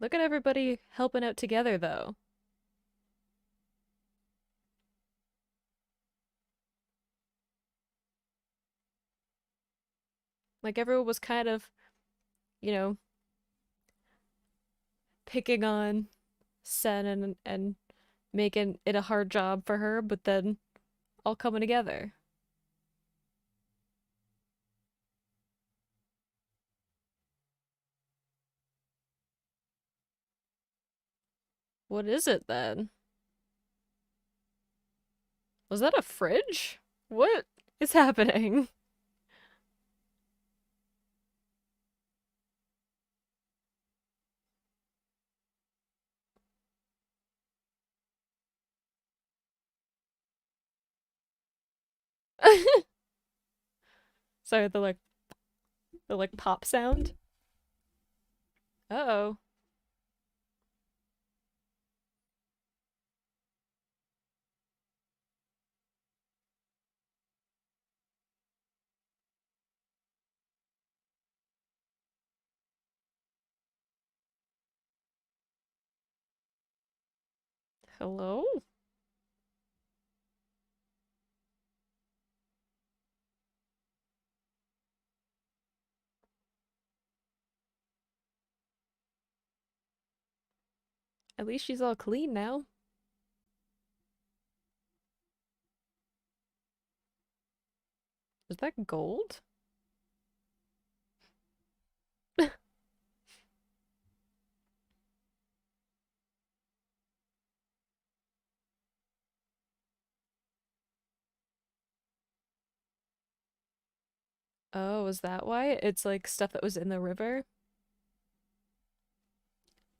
Look at everybody helping out together though. Like everyone was kind of, you know, picking on Sen and making it a hard job for her, but then all coming together. What is it then? Was that a fridge? What is happening? Sorry, the like pop sound. Uh-oh. Hello? At least she's all clean now. Is that gold? Oh, is that why? It's like stuff that was in the river?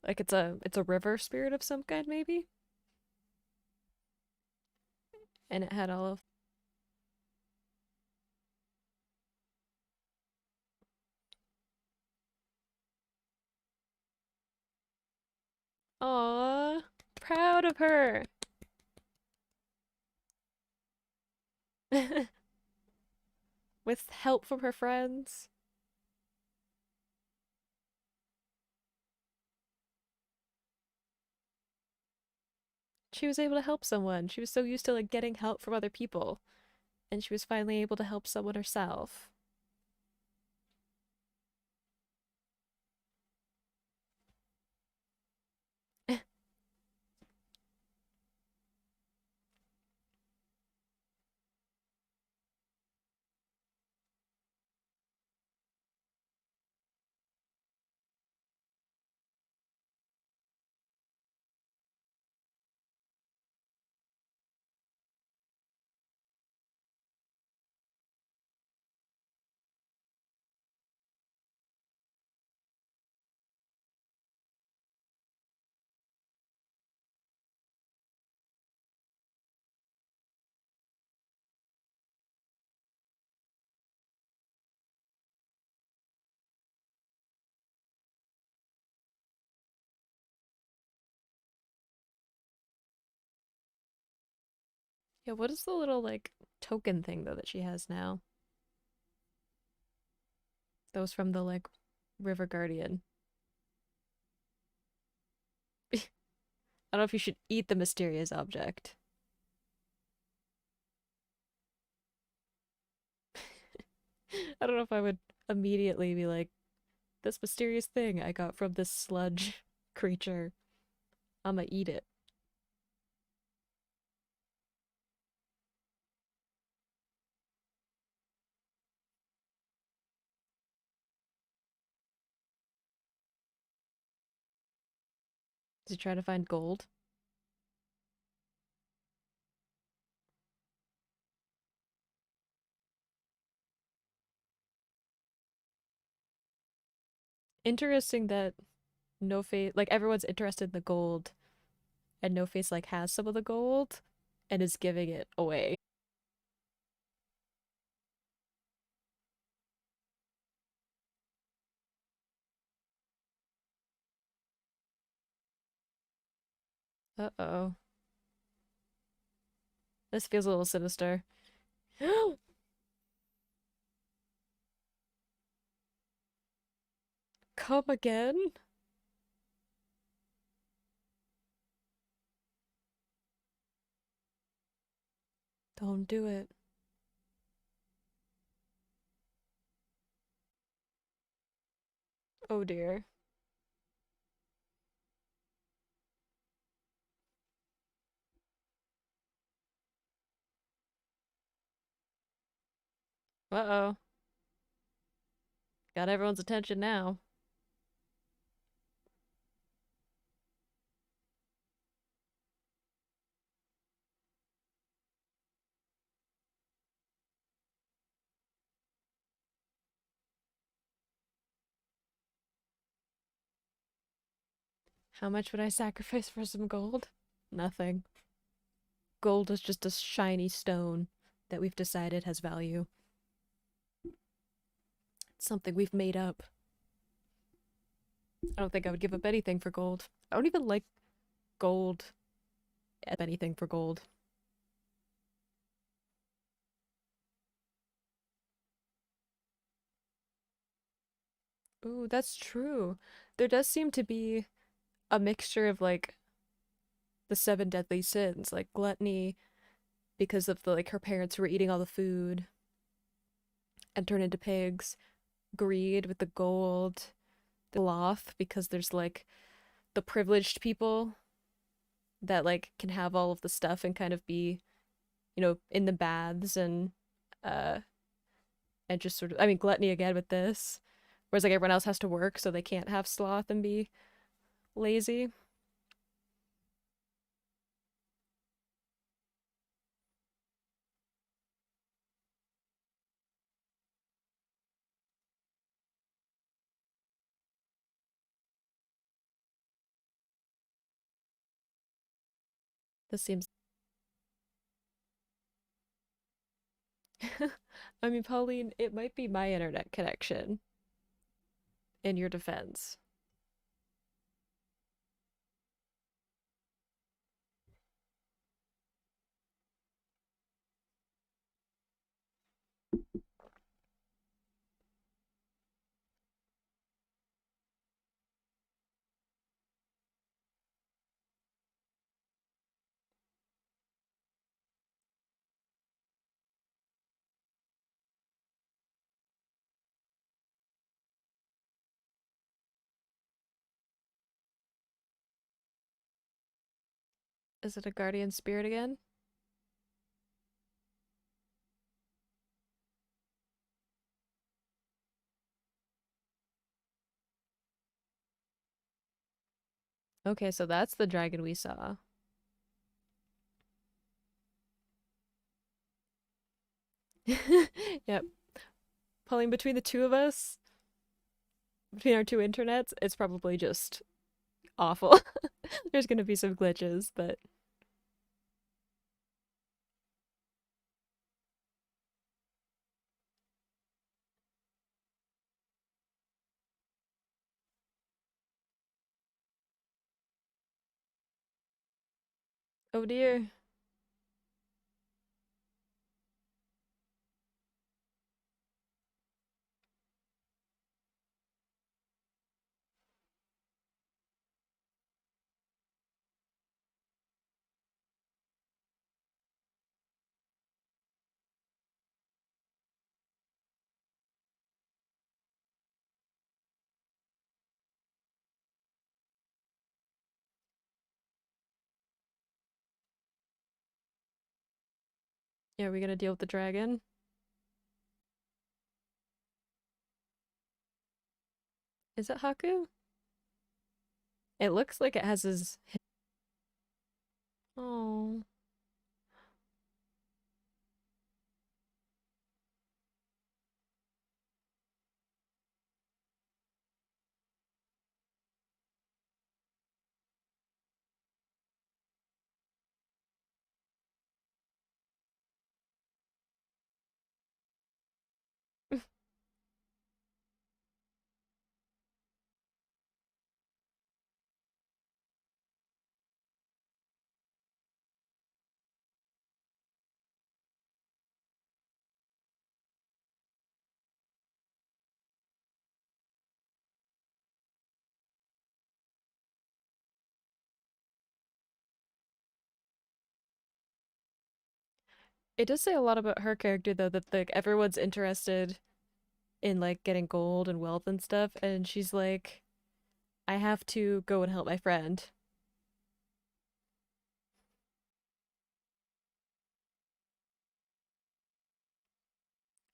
Like it's a river spirit of some kind, maybe? And it had all of Aw, proud of her. With help from her friends. She was able to help someone. She was so used to like getting help from other people, and she was finally able to help someone herself. Yeah, what is the little like token thing though that she has now? That was from the like River Guardian. I don't know if you should eat the mysterious object. I don't know if I would immediately be like, this mysterious thing I got from this sludge creature. I'ma eat it. Does he try to find gold? Interesting that No Face, like everyone's interested in the gold, and No Face like has some of the gold and is giving it away. Uh-oh. This feels a little sinister. Come again? Don't do it. Oh dear. Uh-oh. Got everyone's attention now. How much would I sacrifice for some gold? Nothing. Gold is just a shiny stone. that we've decided has value. It's something we've made up. I don't think I would give up anything for gold. I don't even like gold at anything for gold. Ooh, that's true. There does seem to be a mixture of like the seven deadly sins, like gluttony because of the like her parents who were eating all the food and turned into pigs, greed with the gold, the sloth because there's like the privileged people that like can have all of the stuff and kind of be, in the baths uh and just sort of I mean gluttony again with this. Whereas like everyone else has to work so they can't have sloth and be lazy. This seems I mean, Pauline, it might be my internet connection in your defense. Is it a guardian spirit again? Okay, so that's the dragon we saw. Yep. Pauline, between the two of us, between our two internets, it's probably just awful. There's gonna be some glitches, but oh dear. Yeah, are we gonna deal with the dragon? Is it Haku? It looks like it has his. Oh. It does say a lot about her character though that like everyone's interested in like getting gold and wealth and stuff, and she's like, I have to go and help my friend.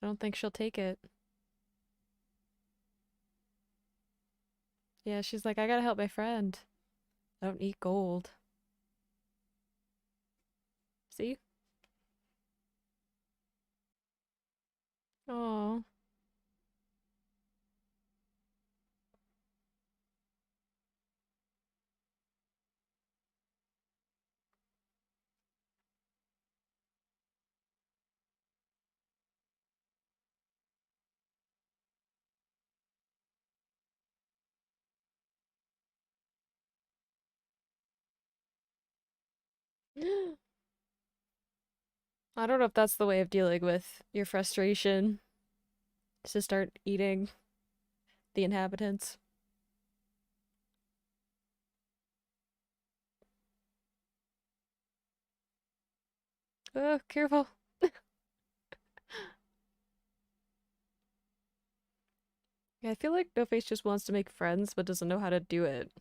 I don't think she'll take it. Yeah, she's like, I gotta help my friend. I don't eat gold. See? Oh. I don't know if that's the way of dealing with your frustration, is to start eating the inhabitants. Careful. Yeah, I feel like No Face just wants to make friends but doesn't know how to do it.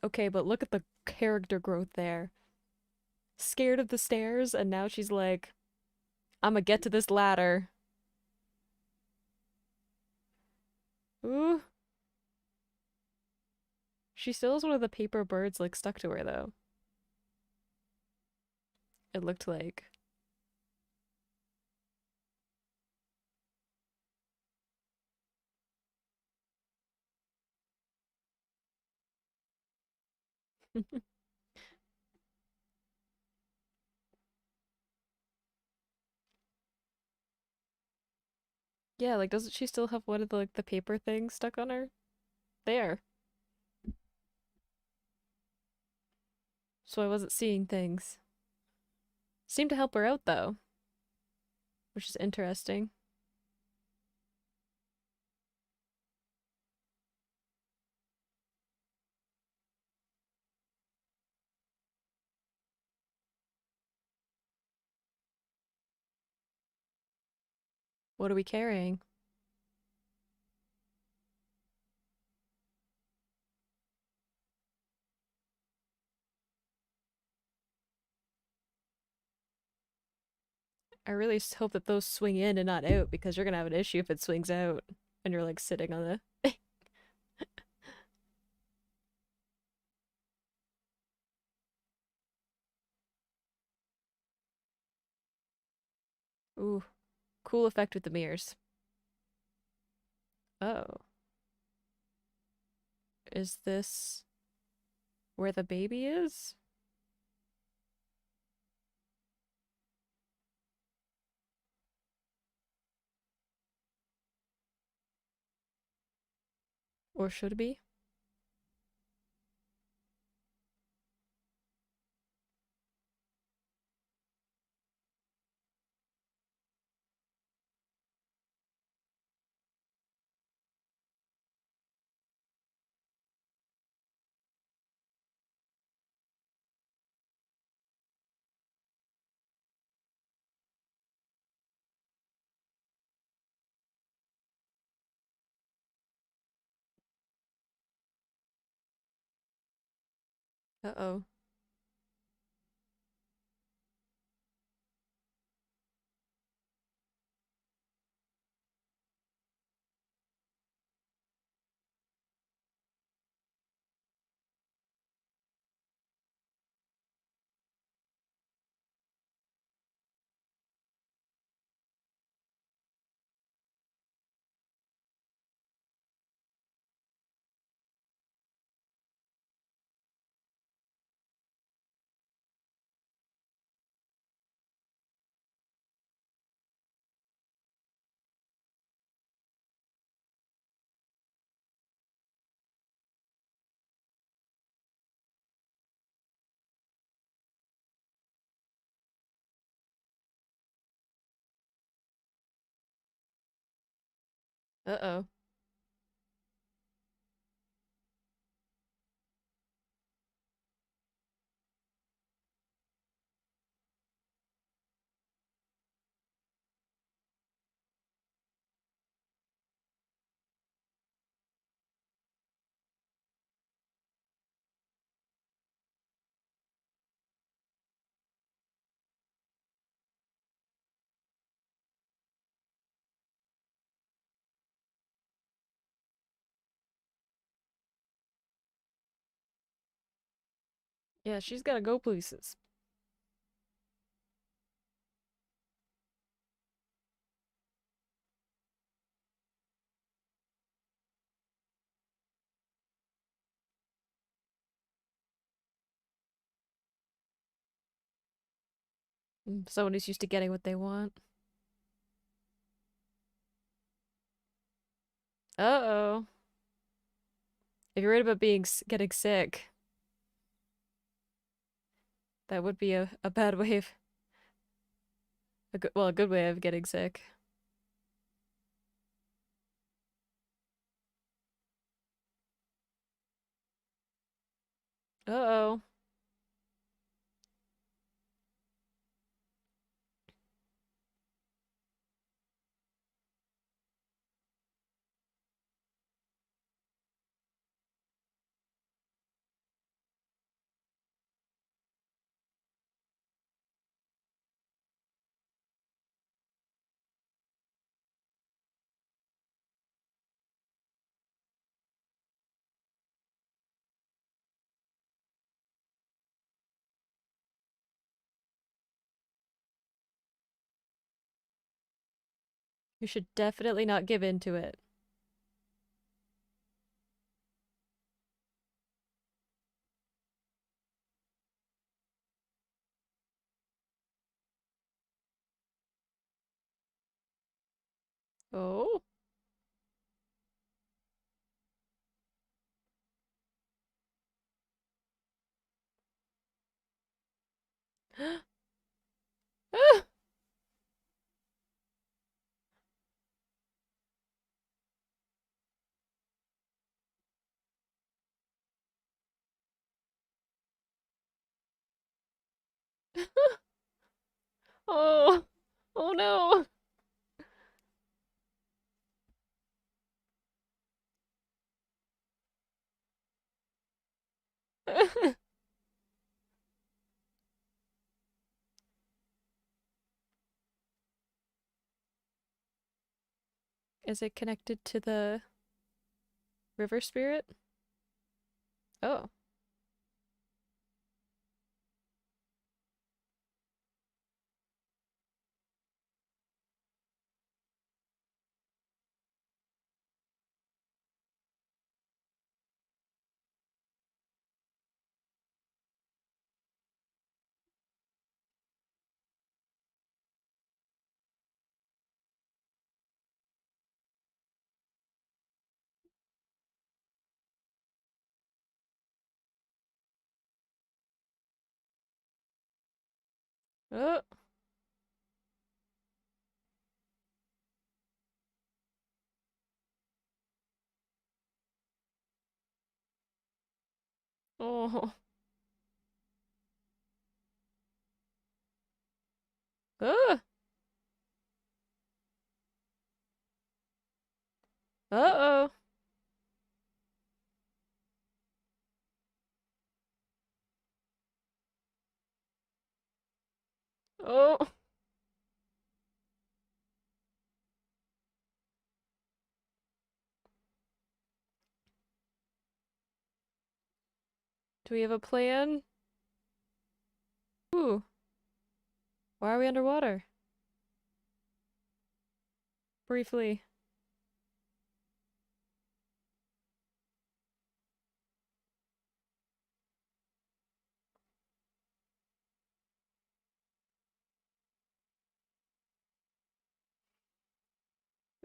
Okay, but look at the character growth there. Scared of the stairs, and now she's like, I'm gonna get to this ladder. Ooh. She still has one of the paper birds like stuck to her though. It looked like. Yeah, like doesn't she still have one of the like the paper things stuck on her? There. So I wasn't seeing things. Seemed to help her out though, which is interesting. What are we carrying? I really hope that those swing in and not out because you're gonna have an issue if it swings out and you're like sitting on the. Ooh, cool effect with the mirrors. Oh, is this where the baby is? Or should it be? Uh-oh. Uh-oh. Yeah, she's gotta go places. Someone who's used to getting what they want. Uh-oh. If you're worried about getting sick, that would be a bad way of a good way of getting sick. Uh-oh. You should definitely not give in to it. Oh. Oh. Oh no. Is it connected to the river spirit? Oh. Oh. Oh. Ah. Uh-oh. Oh. Do we have a plan? Ooh. Why are we underwater? Briefly.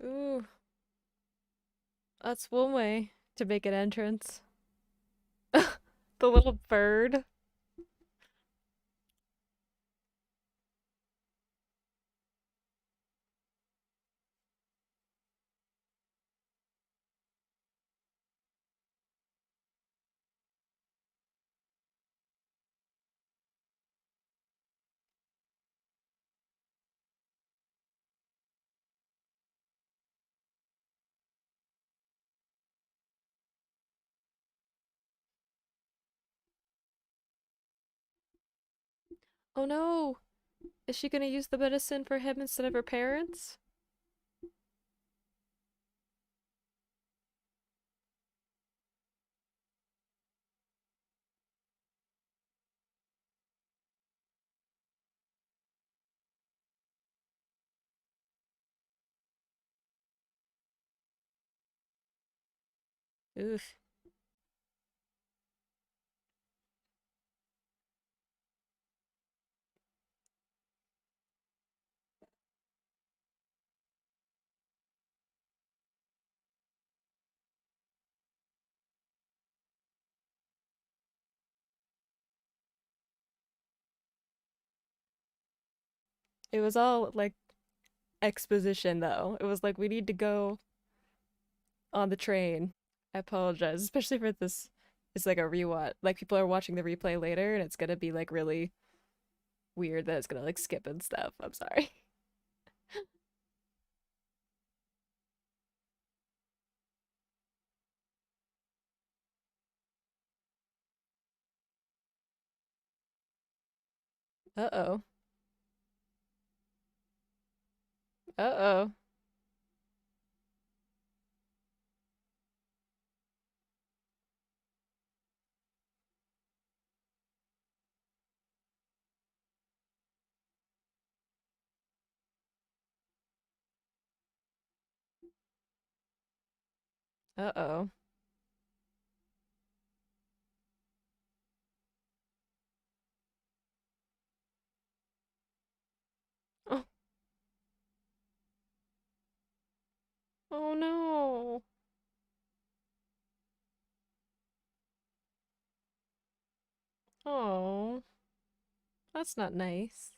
Ooh. That's one way to make an entrance. The little bird. Oh no. Is she gonna use the medicine for him instead of her parents? Oof. It was all like exposition though. It was like we need to go on the train. I apologize, especially for this. It's like a rewatch. Like people are watching the replay later, and it's gonna be like really weird that it's gonna like skip and stuff. I'm sorry. Uh-oh. Uh-oh. Uh-oh. Oh, oh no. Oh, that's not nice.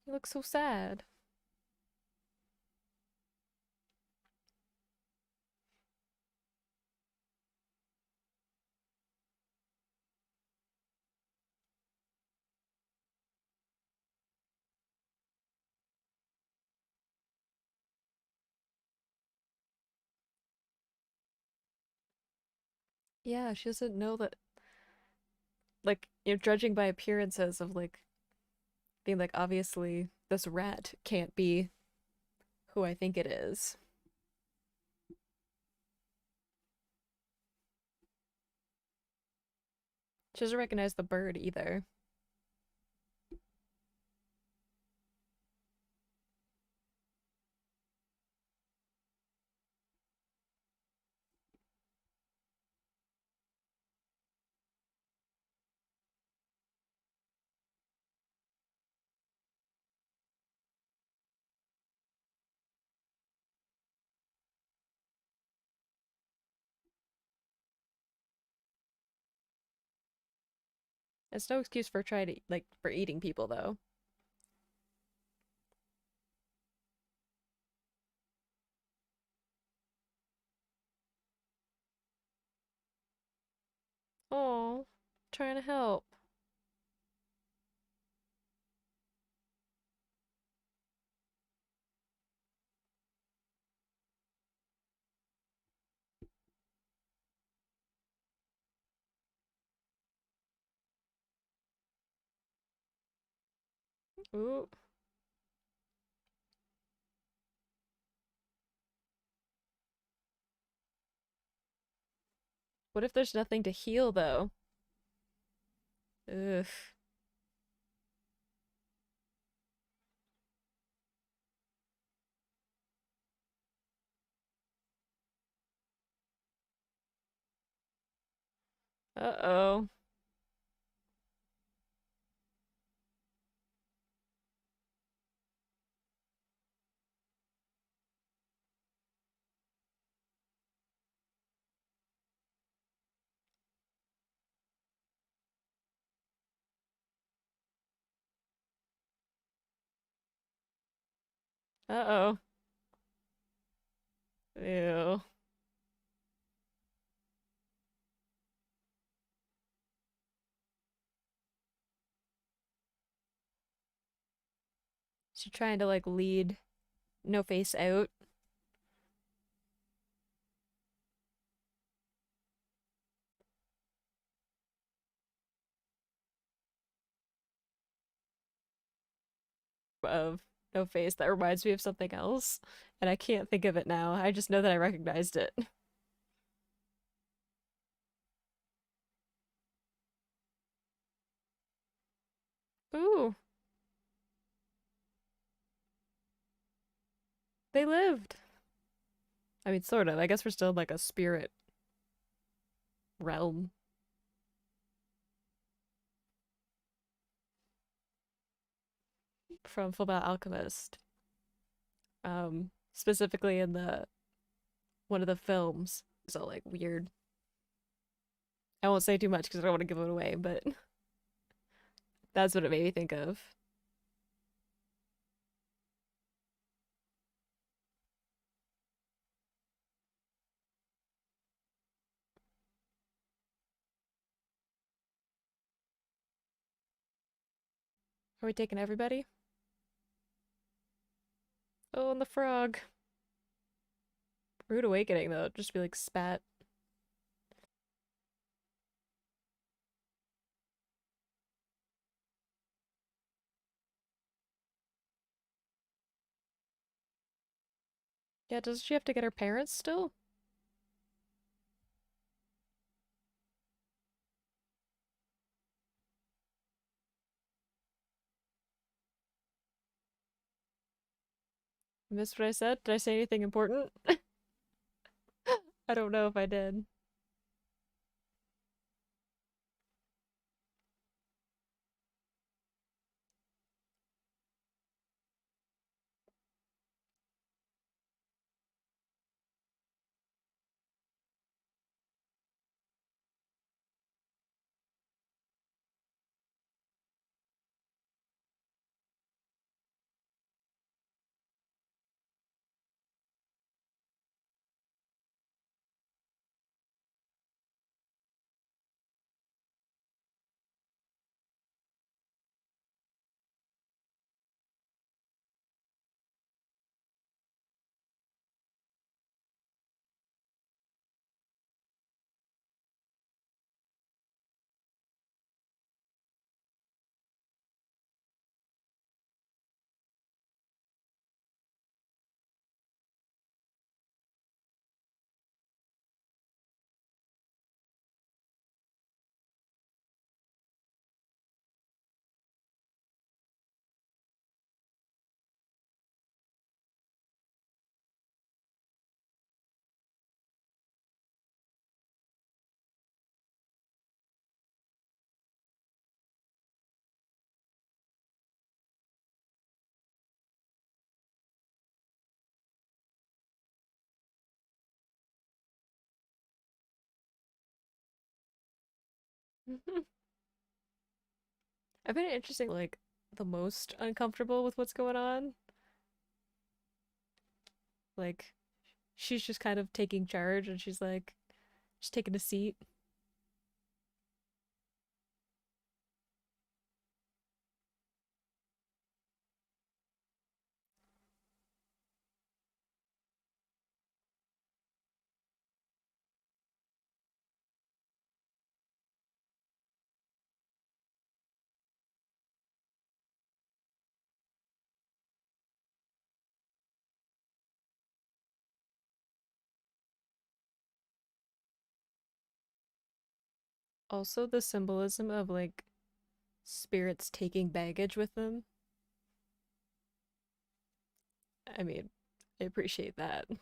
You look so sad. Yeah, she doesn't know that like you're judging by appearances of like being like obviously this rat can't be who I think it is. She doesn't recognize the bird either. It's no excuse for trying to like for eating people though. Oh, trying to help. Ooh. What if there's nothing to heal though? Ugh. Uh-oh. Uh-oh. Ew. She trying to like lead No Face out of No Face that reminds me of something else, and I can't think of it now. I just know that I recognized it. Ooh, they lived. I mean, sort of. I guess we're still in like a spirit realm from Fullmetal Alchemist. Specifically in the one of the films. So like weird. I won't say too much because I don't want to give it away, but that's what it made me think of. Are we taking everybody? Oh, and the frog. Rude awakening though, just be like spat. Yeah, does she have to get her parents still? Missed what I said? Did I say anything important? I don't know if I did. I find it interesting, like, the most uncomfortable with what's going on. Like, she's just kind of taking charge and she's like, just taking a seat. Also, the symbolism of, like, spirits taking baggage with them. I mean, I appreciate that. Are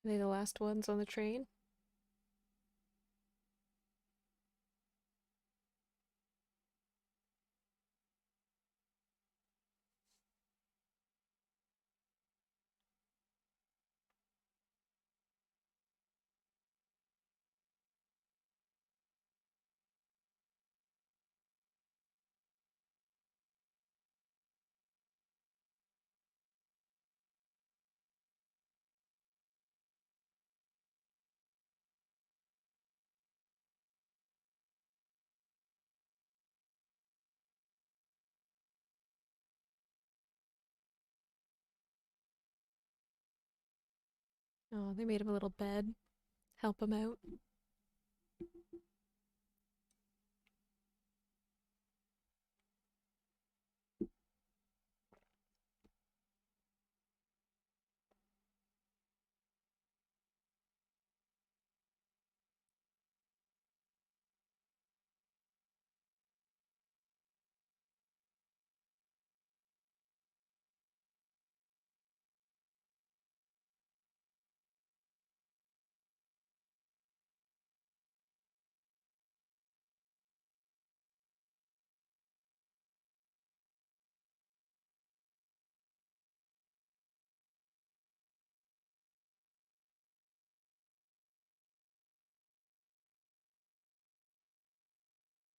they the last ones on the train? Oh, they made him a little bed. Help him out.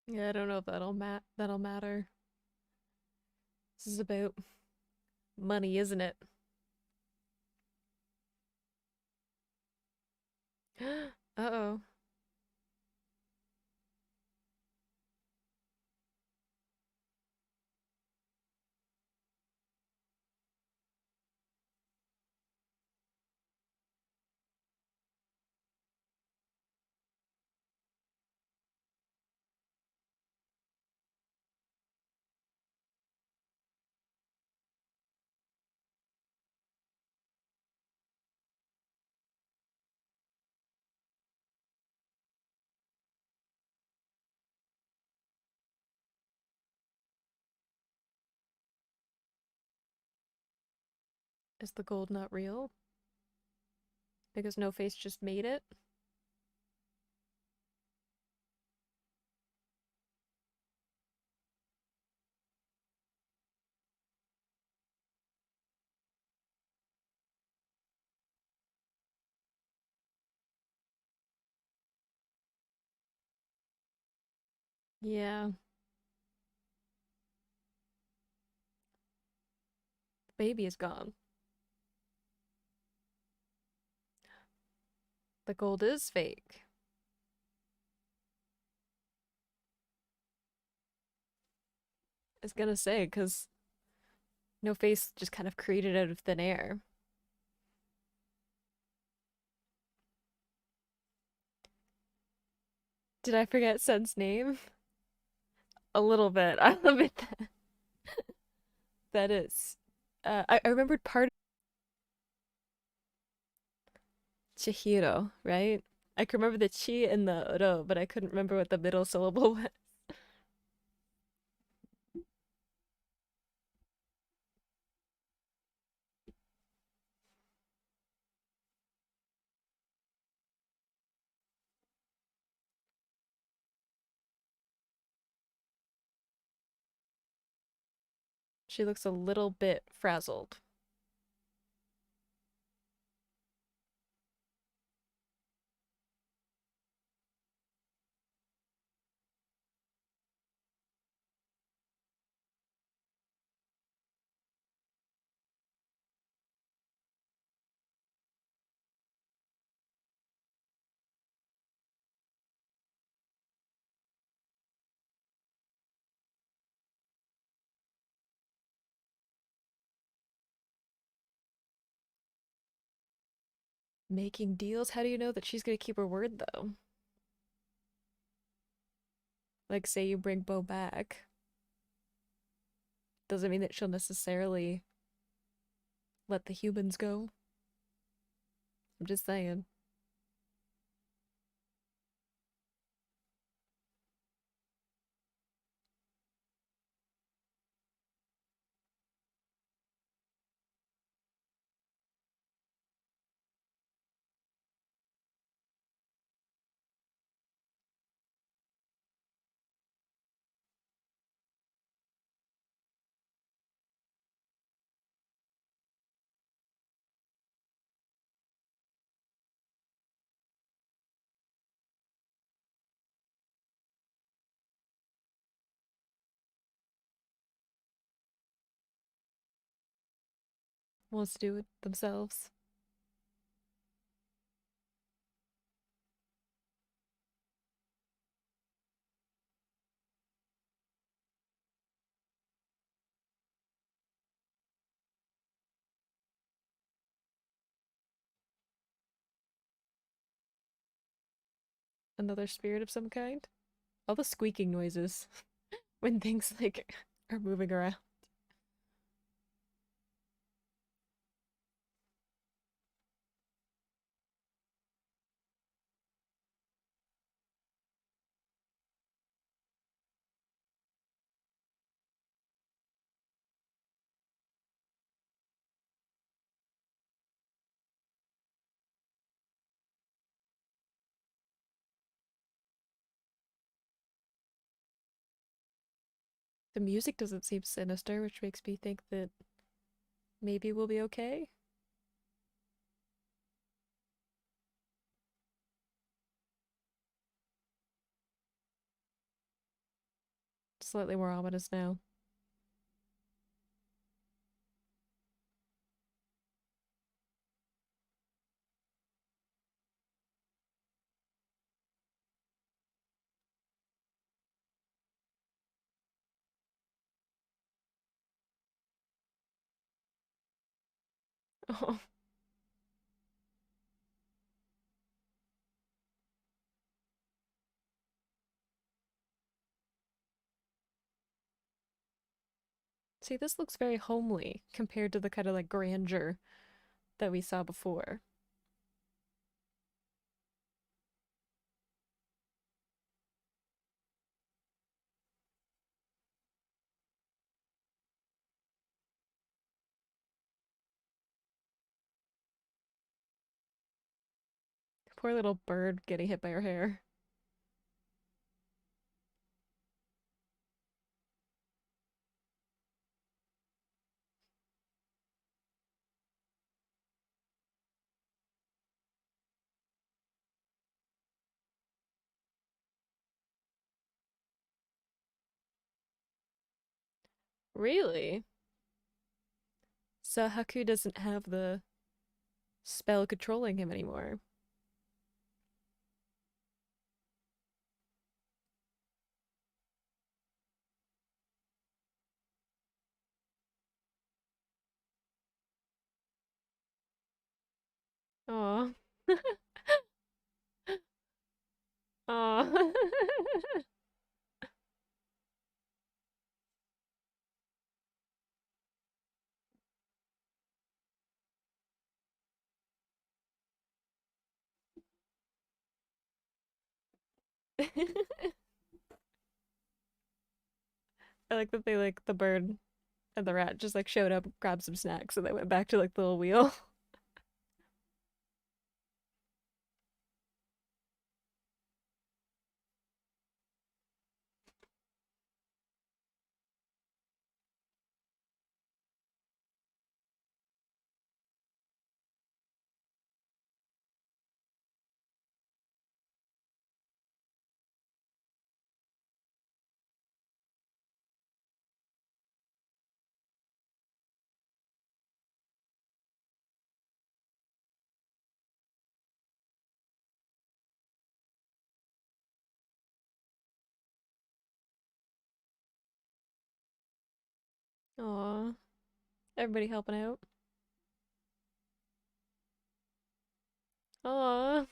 Yeah, I don't know if that'll matter. This is about money, isn't it? Uh-oh. Is the gold not real? Because No Face just made it? Yeah. The baby is gone. The gold is fake. I was gonna say, because No Face just kind of created out of thin air. Did I forget Sen's name? A little bit. I'll admit that. That is. I remembered part of Chihiro, right? I could remember the chi and the ro, but I couldn't remember what the middle syllable was. She looks a little bit frazzled. Making deals? How do you know that she's gonna keep her word, though? Like, say you bring Bo back. Doesn't mean that she'll necessarily let the humans go. I'm just saying. Wants to do it themselves. Another spirit of some kind. All the squeaking noises when things like are moving around. The music doesn't seem sinister, which makes me think that maybe we'll be okay. slightly more ominous now. Oh, see, this looks very homely compared to the kind of like grandeur that we saw before. Poor little bird getting hit by her hair. Really? So Haku doesn't have the spell controlling him anymore. Aw. Aw. I like that they like the bird and the rat just like showed up, grabbed some snacks, and they went back to like the little wheel. Aw. Everybody helping out. Aw.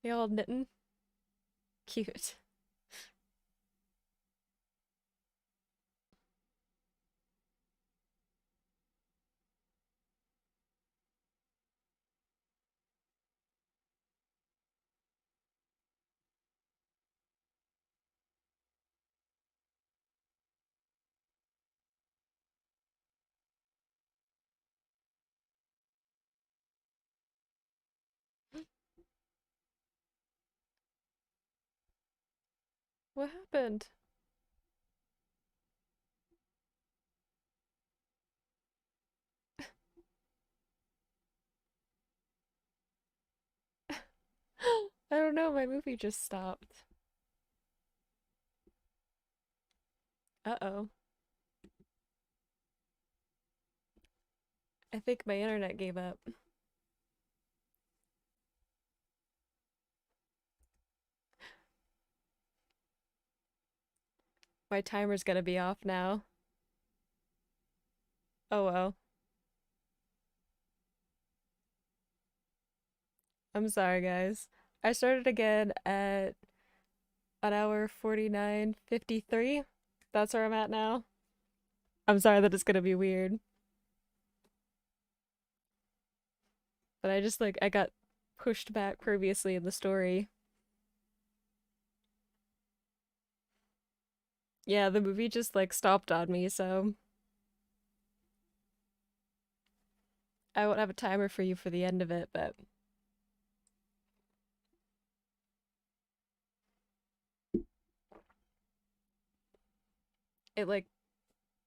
They all knitting. Cute. What happened? I don't know, my movie just stopped. Uh-oh. I think my internet gave up. My timer's gonna be off now. Oh well. I'm sorry, guys. I started again at an hour 49:53. That's where I'm at now. I'm sorry that it's gonna be weird. But I just like I got pushed back previously in the story. Yeah, the movie just like stopped on me, so I won't have a timer for you for the end of it, but it like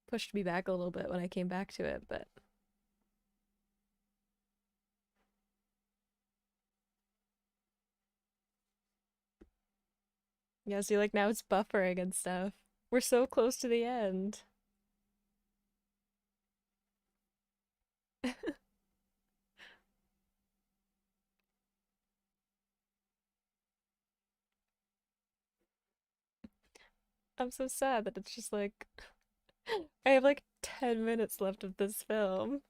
pushed me back a little bit when I came back to it, but Yeah, see, like now it's buffering and stuff. We're so close to the end. I'm so sad that it's just like I have like 10 minutes left of this film.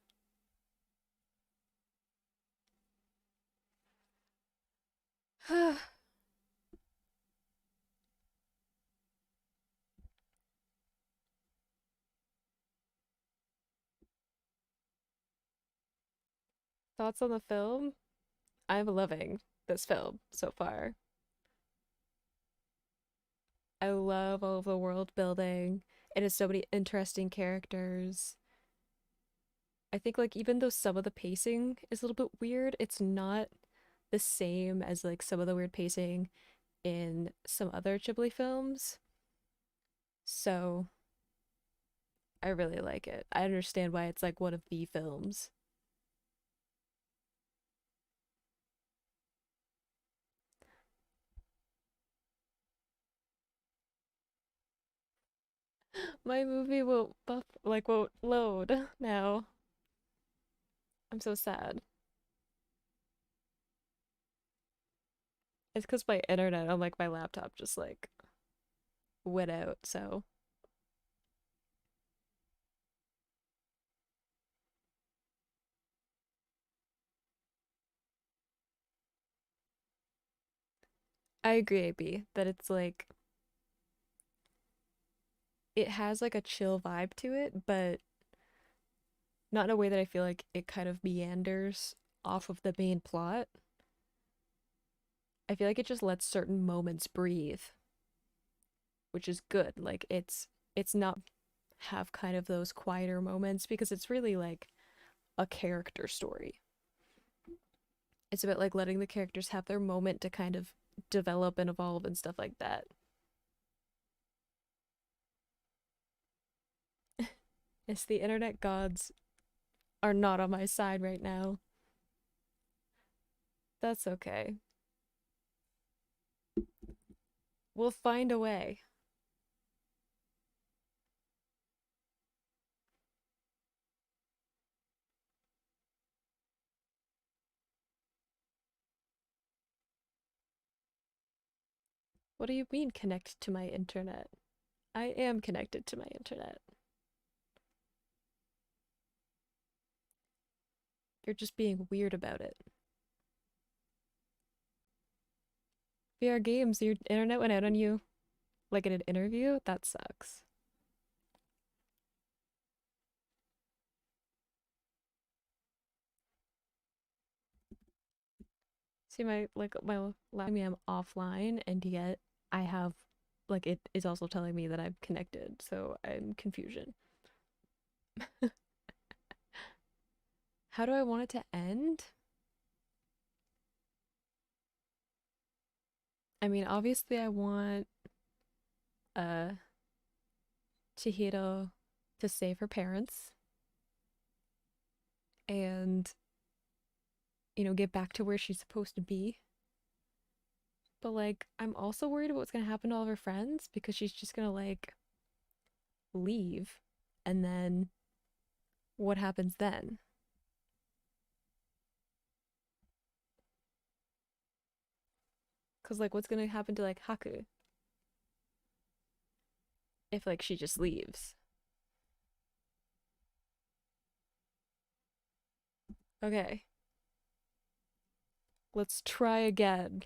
Thoughts on the film? I'm loving this film so far. I love all of the world building. It has so many interesting characters. I think like even though some of the pacing is a little bit weird, it's not the same as like some of the weird pacing in some other Ghibli films. So I really like it. I understand why it's like one of the films. My movie won't load now. I'm so sad. It's because my internet on like my laptop just like went out, so I agree, AB, that it's like it has like a chill vibe to it, but not in a way that I feel like it kind of meanders off of the main plot. I feel like it just lets certain moments breathe, which is good. Like it's not have kind of those quieter moments because it's really like a character story. It's about like letting the characters have their moment to kind of develop and evolve and stuff like that. Yes, the internet gods are not on my side right now. That's okay. We'll find a way. What do you mean connect to my internet? I am connected to my internet. You're just being weird about it. VR games, your internet went out on you like in an interview? That sucks. See my like my me I'm offline and yet I have like it is also telling me that I'm connected, so I'm confusion. How do I want it to end? I mean, obviously I want uh Chihiro to save her parents and get back to where she's supposed to be. But like I'm also worried about what's going to happen to all of her friends because she's just going to like leave and then what happens then? Cuz like what's going to happen to like Haku if like she just leaves? Okay, let's try again.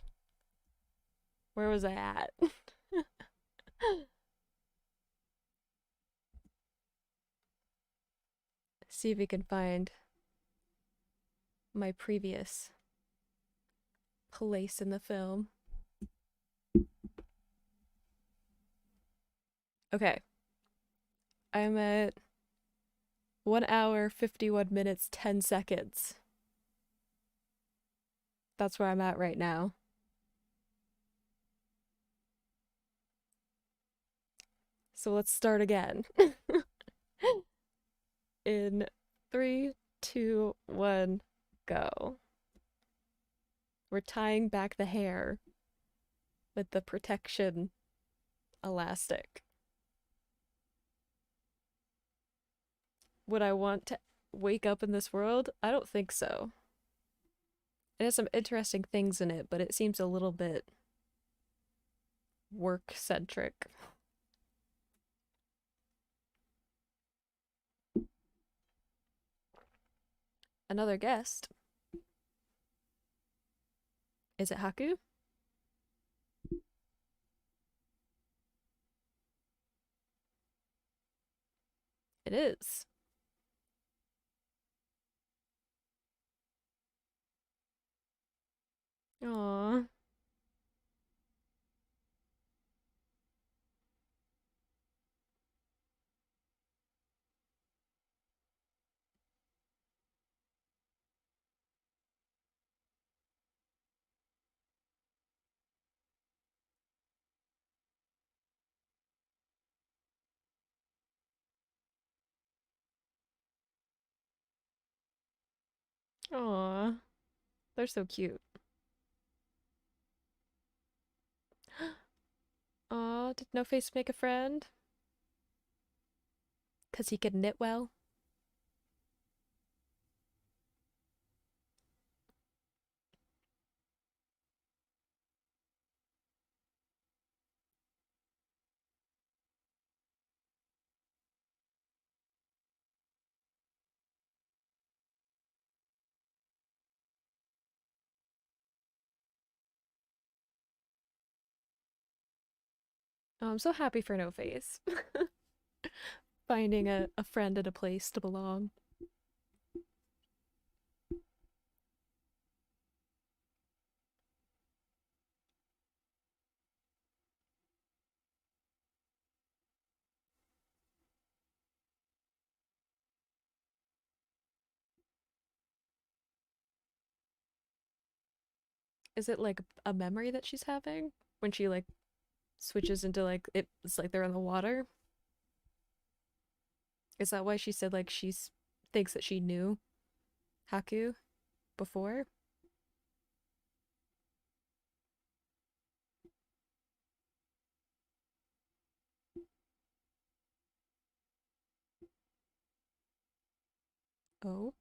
Where was I at? See if we can find my previous place in the film. Okay, I'm at 1 hour, 51 minutes, 10 seconds. That's where I'm at right now. So let's start again. In three, two, one, go. We're tying back the hair with the protection elastic. Would I want to wake up in this world? I don't think so. It has some interesting things in it, but it seems a little bit work centric. Another guest. Is it Haku? It is. Aww. Aww. They're so cute. Aw, did No Face make a friend? 'Cause he could knit well? Oh, I'm so happy for No Face. Finding a friend and a place to belong. Is it like a memory that she's having? When she like switches into like it's like they're in the water? Is that why she said like she's thinks that she knew Haku before? Oh.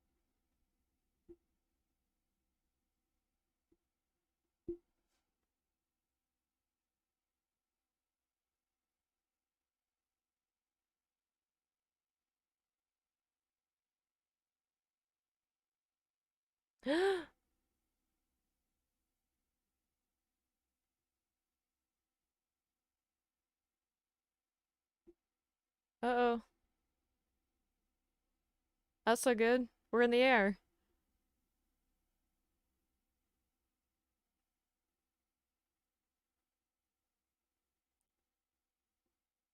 Uh-oh. That's so good. We're in the air.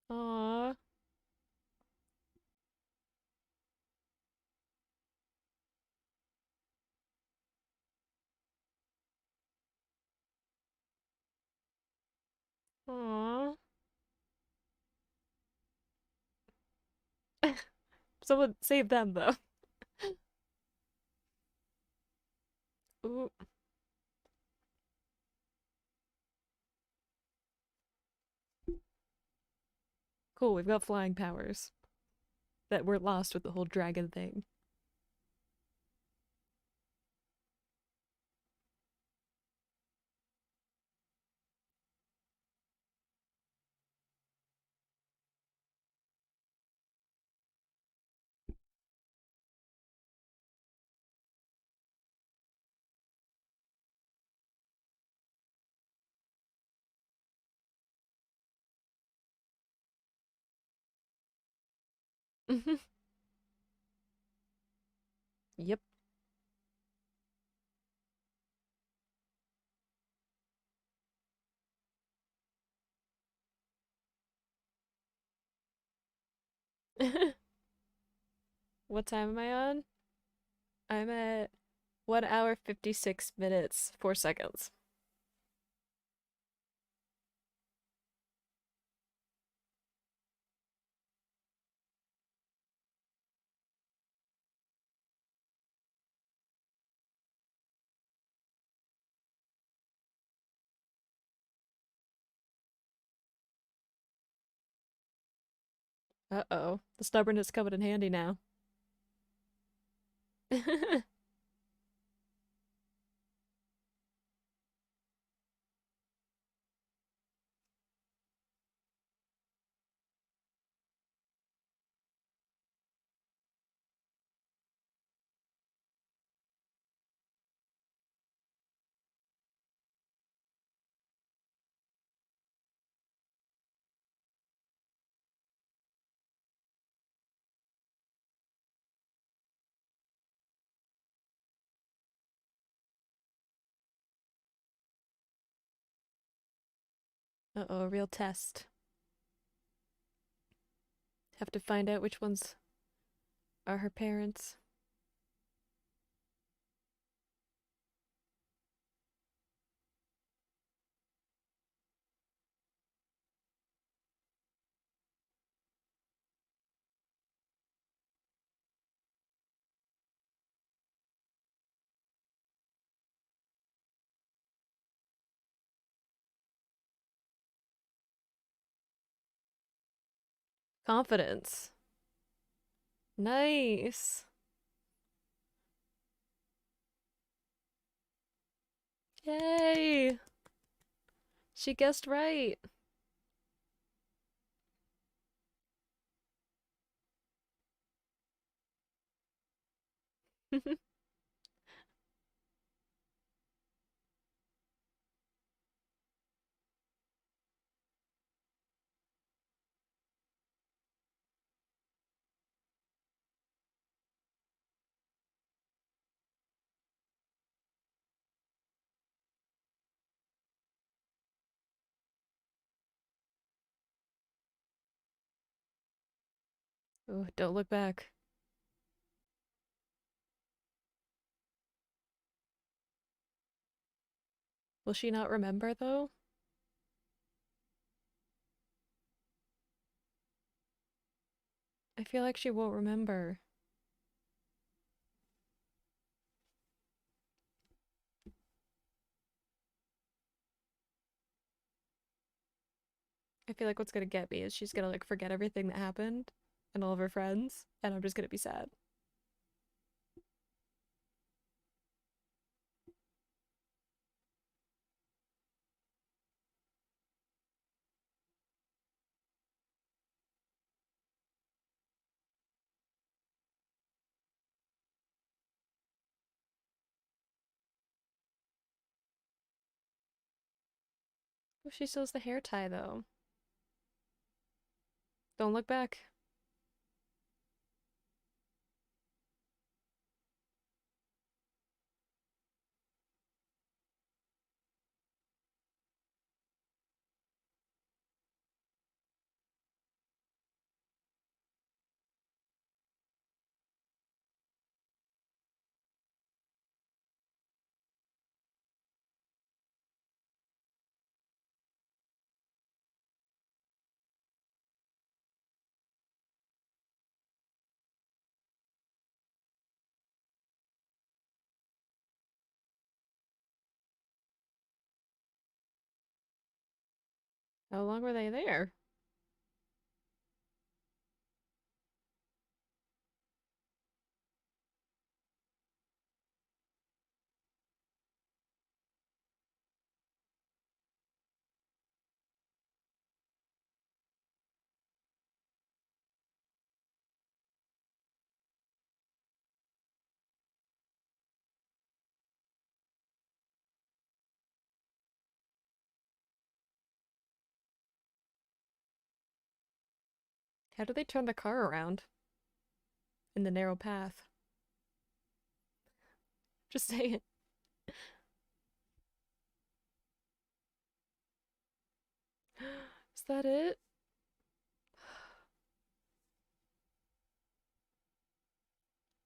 Aww. Aww. Someone save them though. Ooh. Cool, we've got flying powers that were lost with the whole dragon thing. Yep. What time am I on? I'm at 1 hour 56 minutes 4 seconds. Uh-oh. The stubbornness coming in handy now. Uh-oh, a real test. Have to find out which ones are her parents. Confidence. Nice. Yay! She guessed right. Oh, don't look back. Will she not remember, though? I feel like she won't remember. I feel like what's gonna get me is she's gonna like forget everything that happened and all of her friends, and I'm just gonna be sad. Oh, she still has the hair tie, though. Don't look back. How long were they there? How did they turn the car around in the narrow path? Just saying. Is that it?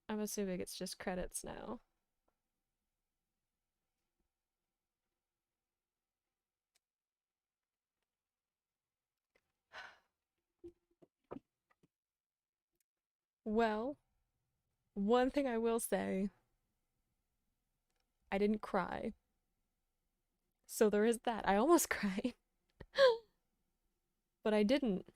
I'm assuming it's just credits now. Well, one thing I will say, I didn't cry. So there is that. I almost cried, but I didn't.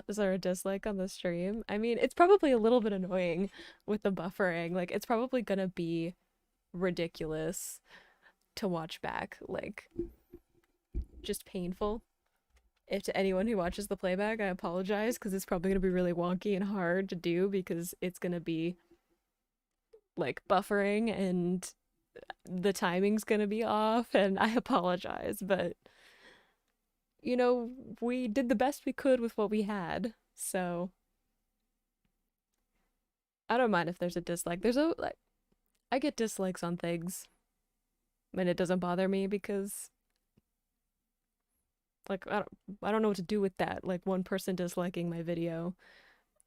Is there a dislike on the stream? I mean, it's probably a little bit annoying with the buffering. Like, it's probably gonna be ridiculous to watch back. Like, just painful. If to anyone who watches the playback, I apologize because it's probably gonna be really wonky and hard to do because it's gonna be like buffering and the timing's gonna be off, and I apologize, but you know, we did the best we could with what we had. So I don't mind if there's a dislike. There's a like I get dislikes on things and it doesn't bother me because like I don't know what to do with that. Like one person disliking my video.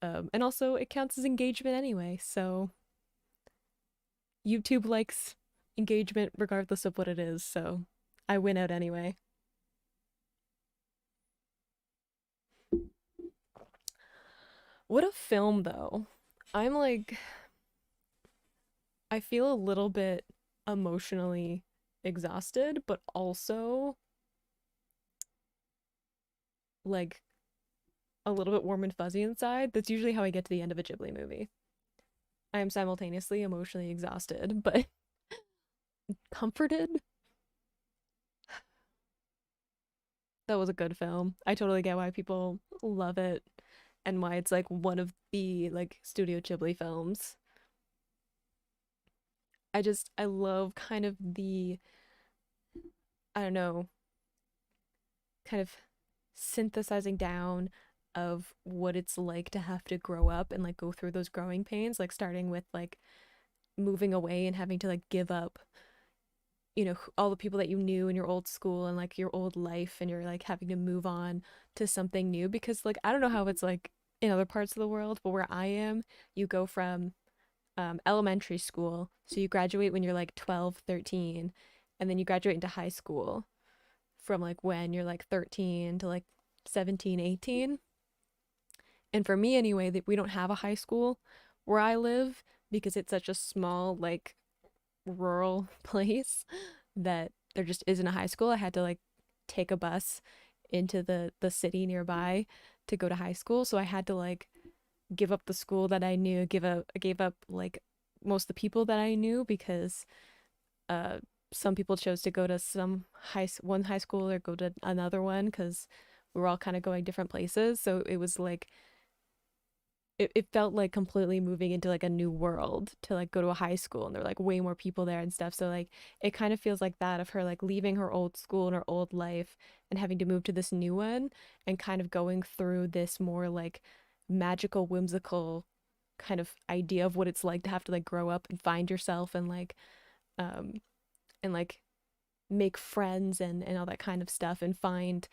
And also it counts as engagement anyway. So YouTube likes engagement regardless of what it is. So I win out anyway. What a film though. I'm like I feel a little bit emotionally exhausted, but also like a little bit warm and fuzzy inside. That's usually how I get to the end of a Ghibli movie. I am simultaneously emotionally exhausted, but comforted. That was a good film. I totally get why people love it and why it's like one of the like Studio Ghibli films. I love kind of the I don't know, kind of synthesizing down of what it's like to have to grow up and like go through those growing pains, like starting with like moving away and having to like give up, you know, all the people that you knew in your old school and like your old life, and you're like having to move on to something new because like I don't know how it's like in other parts of the world, but where I am, you go from elementary school, so you graduate when you're like 12, 13, and then you graduate into high school from like when you're like 13 to like 17, 18. And for me anyway, that we don't have a high school where I live because it's such a small like rural place that there just isn't a high school. I had to like take a bus into the city nearby to go to high school. So I had to like give up the school that I knew, gave up like most of the people that I knew because uh some people chose to go to one high school or go to another one because we were all kind of going different places. So it was like it felt like completely moving into like a new world to like go to a high school, and there were like way more people there and stuff. So like it kind of feels like that of her like leaving her old school and her old life and having to move to this new one and kind of going through this more like magical, whimsical kind of idea of what it's like to have to like grow up and find yourself um and like make friends and all that kind of stuff, and find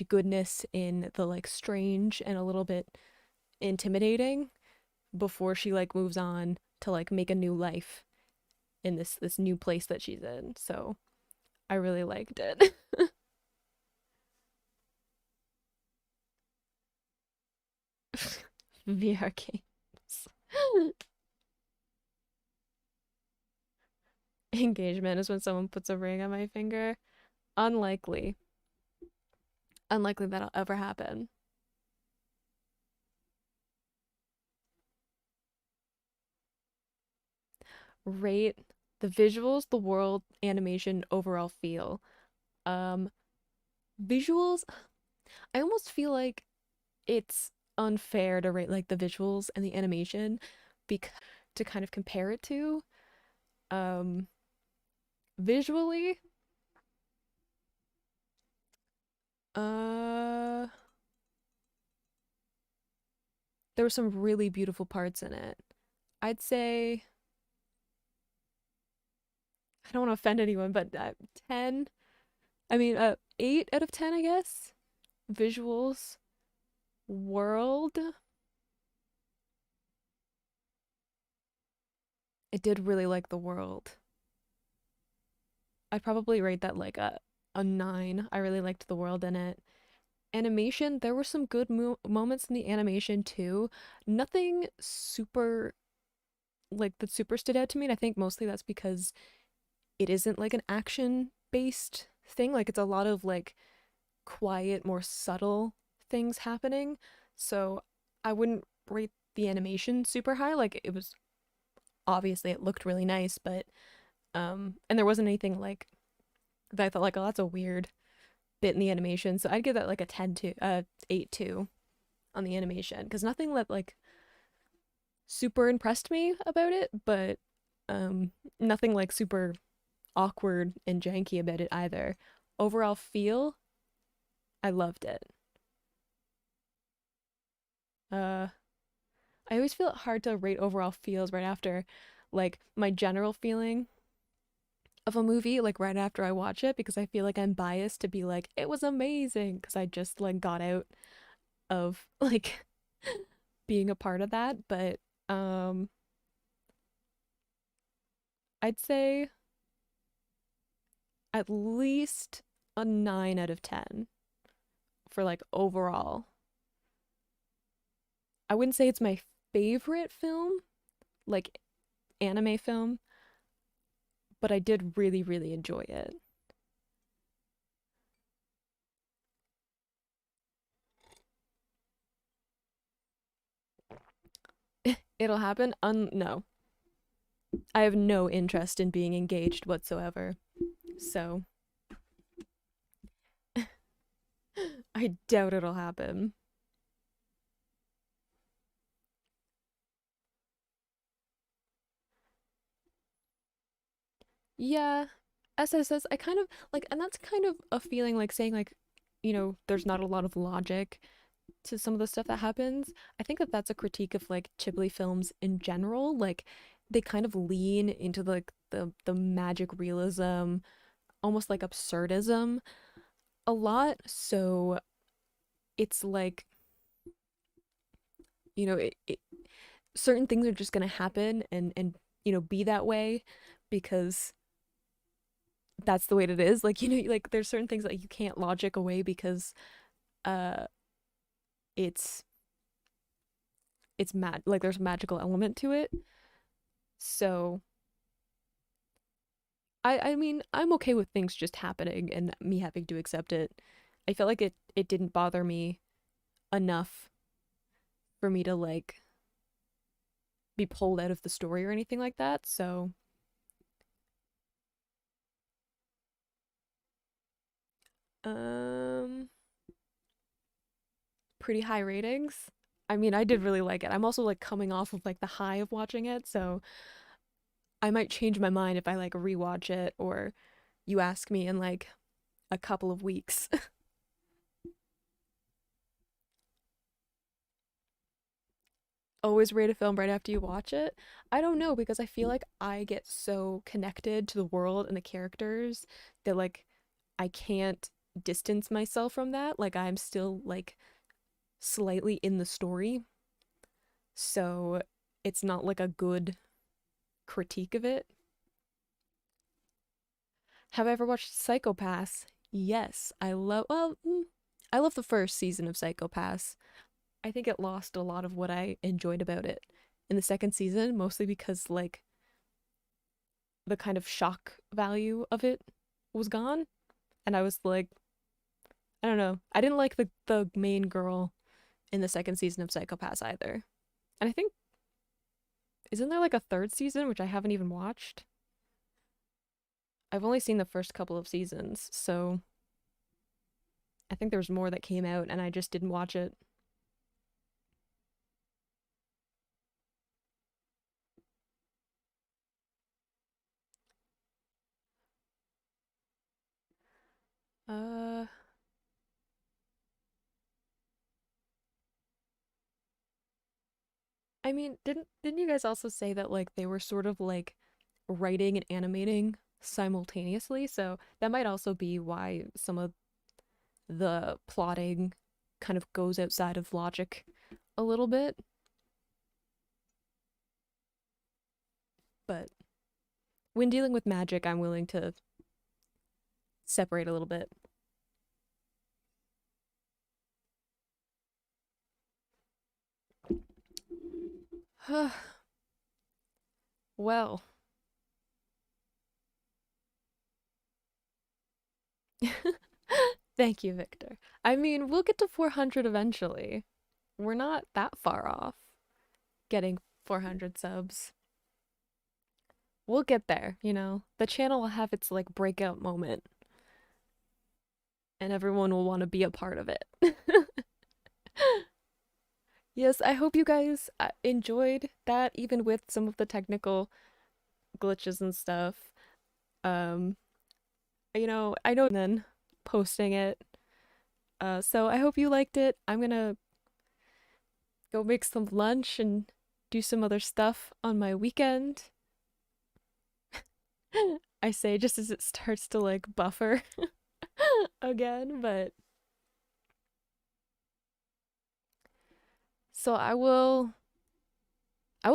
goodness in the like strange and a little bit intimidating before she like moves on to like make a new life in this new place that she's in. So I really liked it. VR games. Engagement is when someone puts a ring on my finger. Unlikely. Unlikely that'll ever happen. Rate the visuals, the world, animation, overall feel. Um, Visuals, I almost feel like it's unfair to rate like the visuals and the animation because to kind of compare it to. Um, Visually, uh, there were some really beautiful parts in it. I'd say I don't want to offend anyone, but 10. I mean, 8 out of 10, I guess. Visuals, world. I did really like the world. I'd probably rate that like a 9. I really liked the world in it. Animation, there were some good moments in the animation too. Nothing super like that super stood out to me, and I think mostly that's because it isn't like an action based thing. Like it's a lot of like quiet, more subtle things happening. So I wouldn't rate the animation super high. Like it was obviously it looked really nice, but and there wasn't anything like that I thought like, oh, that's a weird bit in the animation. So I'd give that like a 10 to 8 2 on the animation because nothing that like super impressed me about it, but nothing like super awkward and janky about it either. Overall feel, I loved it. Uh I always feel it hard to rate overall feels right after like my general feeling of a movie like right after I watch it because I feel like I'm biased to be like it was amazing because I just like got out of like being a part of that, but um I'd say at least a 9 out of 10 for like overall. I wouldn't say it's my favorite film, like anime film, but I did really, really enjoy it. It'll happen? No. I have no interest in being engaged whatsoever. So I doubt it'll happen. Yeah, SSS, I kind of like, and that's kind of a feeling like saying, like, there's not a lot of logic to some of the stuff that happens. I think that that's a critique of like Ghibli films in general. Like, they kind of lean into like the magic realism, almost like absurdism a lot. So it's like, certain things are just gonna happen and be that way because that's the way it is. Like, like there's certain things that you can't logic away because uh it's it's mad like there's a magical element to it. So I mean I'm okay with things just happening and me having to accept it. I felt like it didn't bother me enough for me to like be pulled out of the story or anything like that. So um pretty high ratings. I mean, I did really like it. I'm also like coming off of like the high of watching it, so I might change my mind if I like rewatch it or you ask me in like a couple of weeks. Always rate a film right after you watch it. I don't know because I feel like I get so connected to the world and the characters that like I can't distance myself from that. Like I'm still like slightly in the story. So it's not like a good critique of it. Have I ever watched Psychopaths? Yes, I love the first season of Psychopaths. I think it lost a lot of what I enjoyed about it in the second season, mostly because like the kind of shock value of it was gone, and I was like, I don't know, I didn't like the main girl in the second season of Psychopaths either. And I think isn't there like a third season which I haven't even watched? I've only seen the first couple of seasons, so I think there's more that came out and I just didn't watch it. Uh, I mean, didn't you guys also say that like they were sort of like writing and animating simultaneously? So that might also be why some of the plotting kind of goes outside of logic a little bit. But when dealing with magic, I'm willing to separate a little bit. Well, Thank you, Victor. I mean, we'll get to 400 eventually. We're not that far off getting 400 subs. We'll get there, you know? The channel will have its like breakout moment and everyone will want to be a part of it. Yes, I hope you guys enjoyed that, even with some of the technical glitches and stuff. Um, I know then posting it. So I hope you liked it. I'm gonna go make some lunch and do some other stuff on my weekend. I say just as it starts to like buffer again, but so I will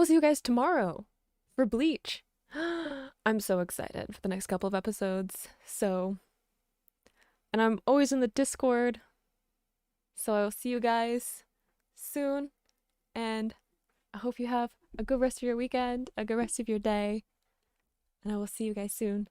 see you guys tomorrow for Bleach. I'm so excited for the next couple of episodes. And I'm always in the Discord. So I will see you guys soon. And I hope you have a good rest of your weekend, a good rest of your day. And I will see you guys soon.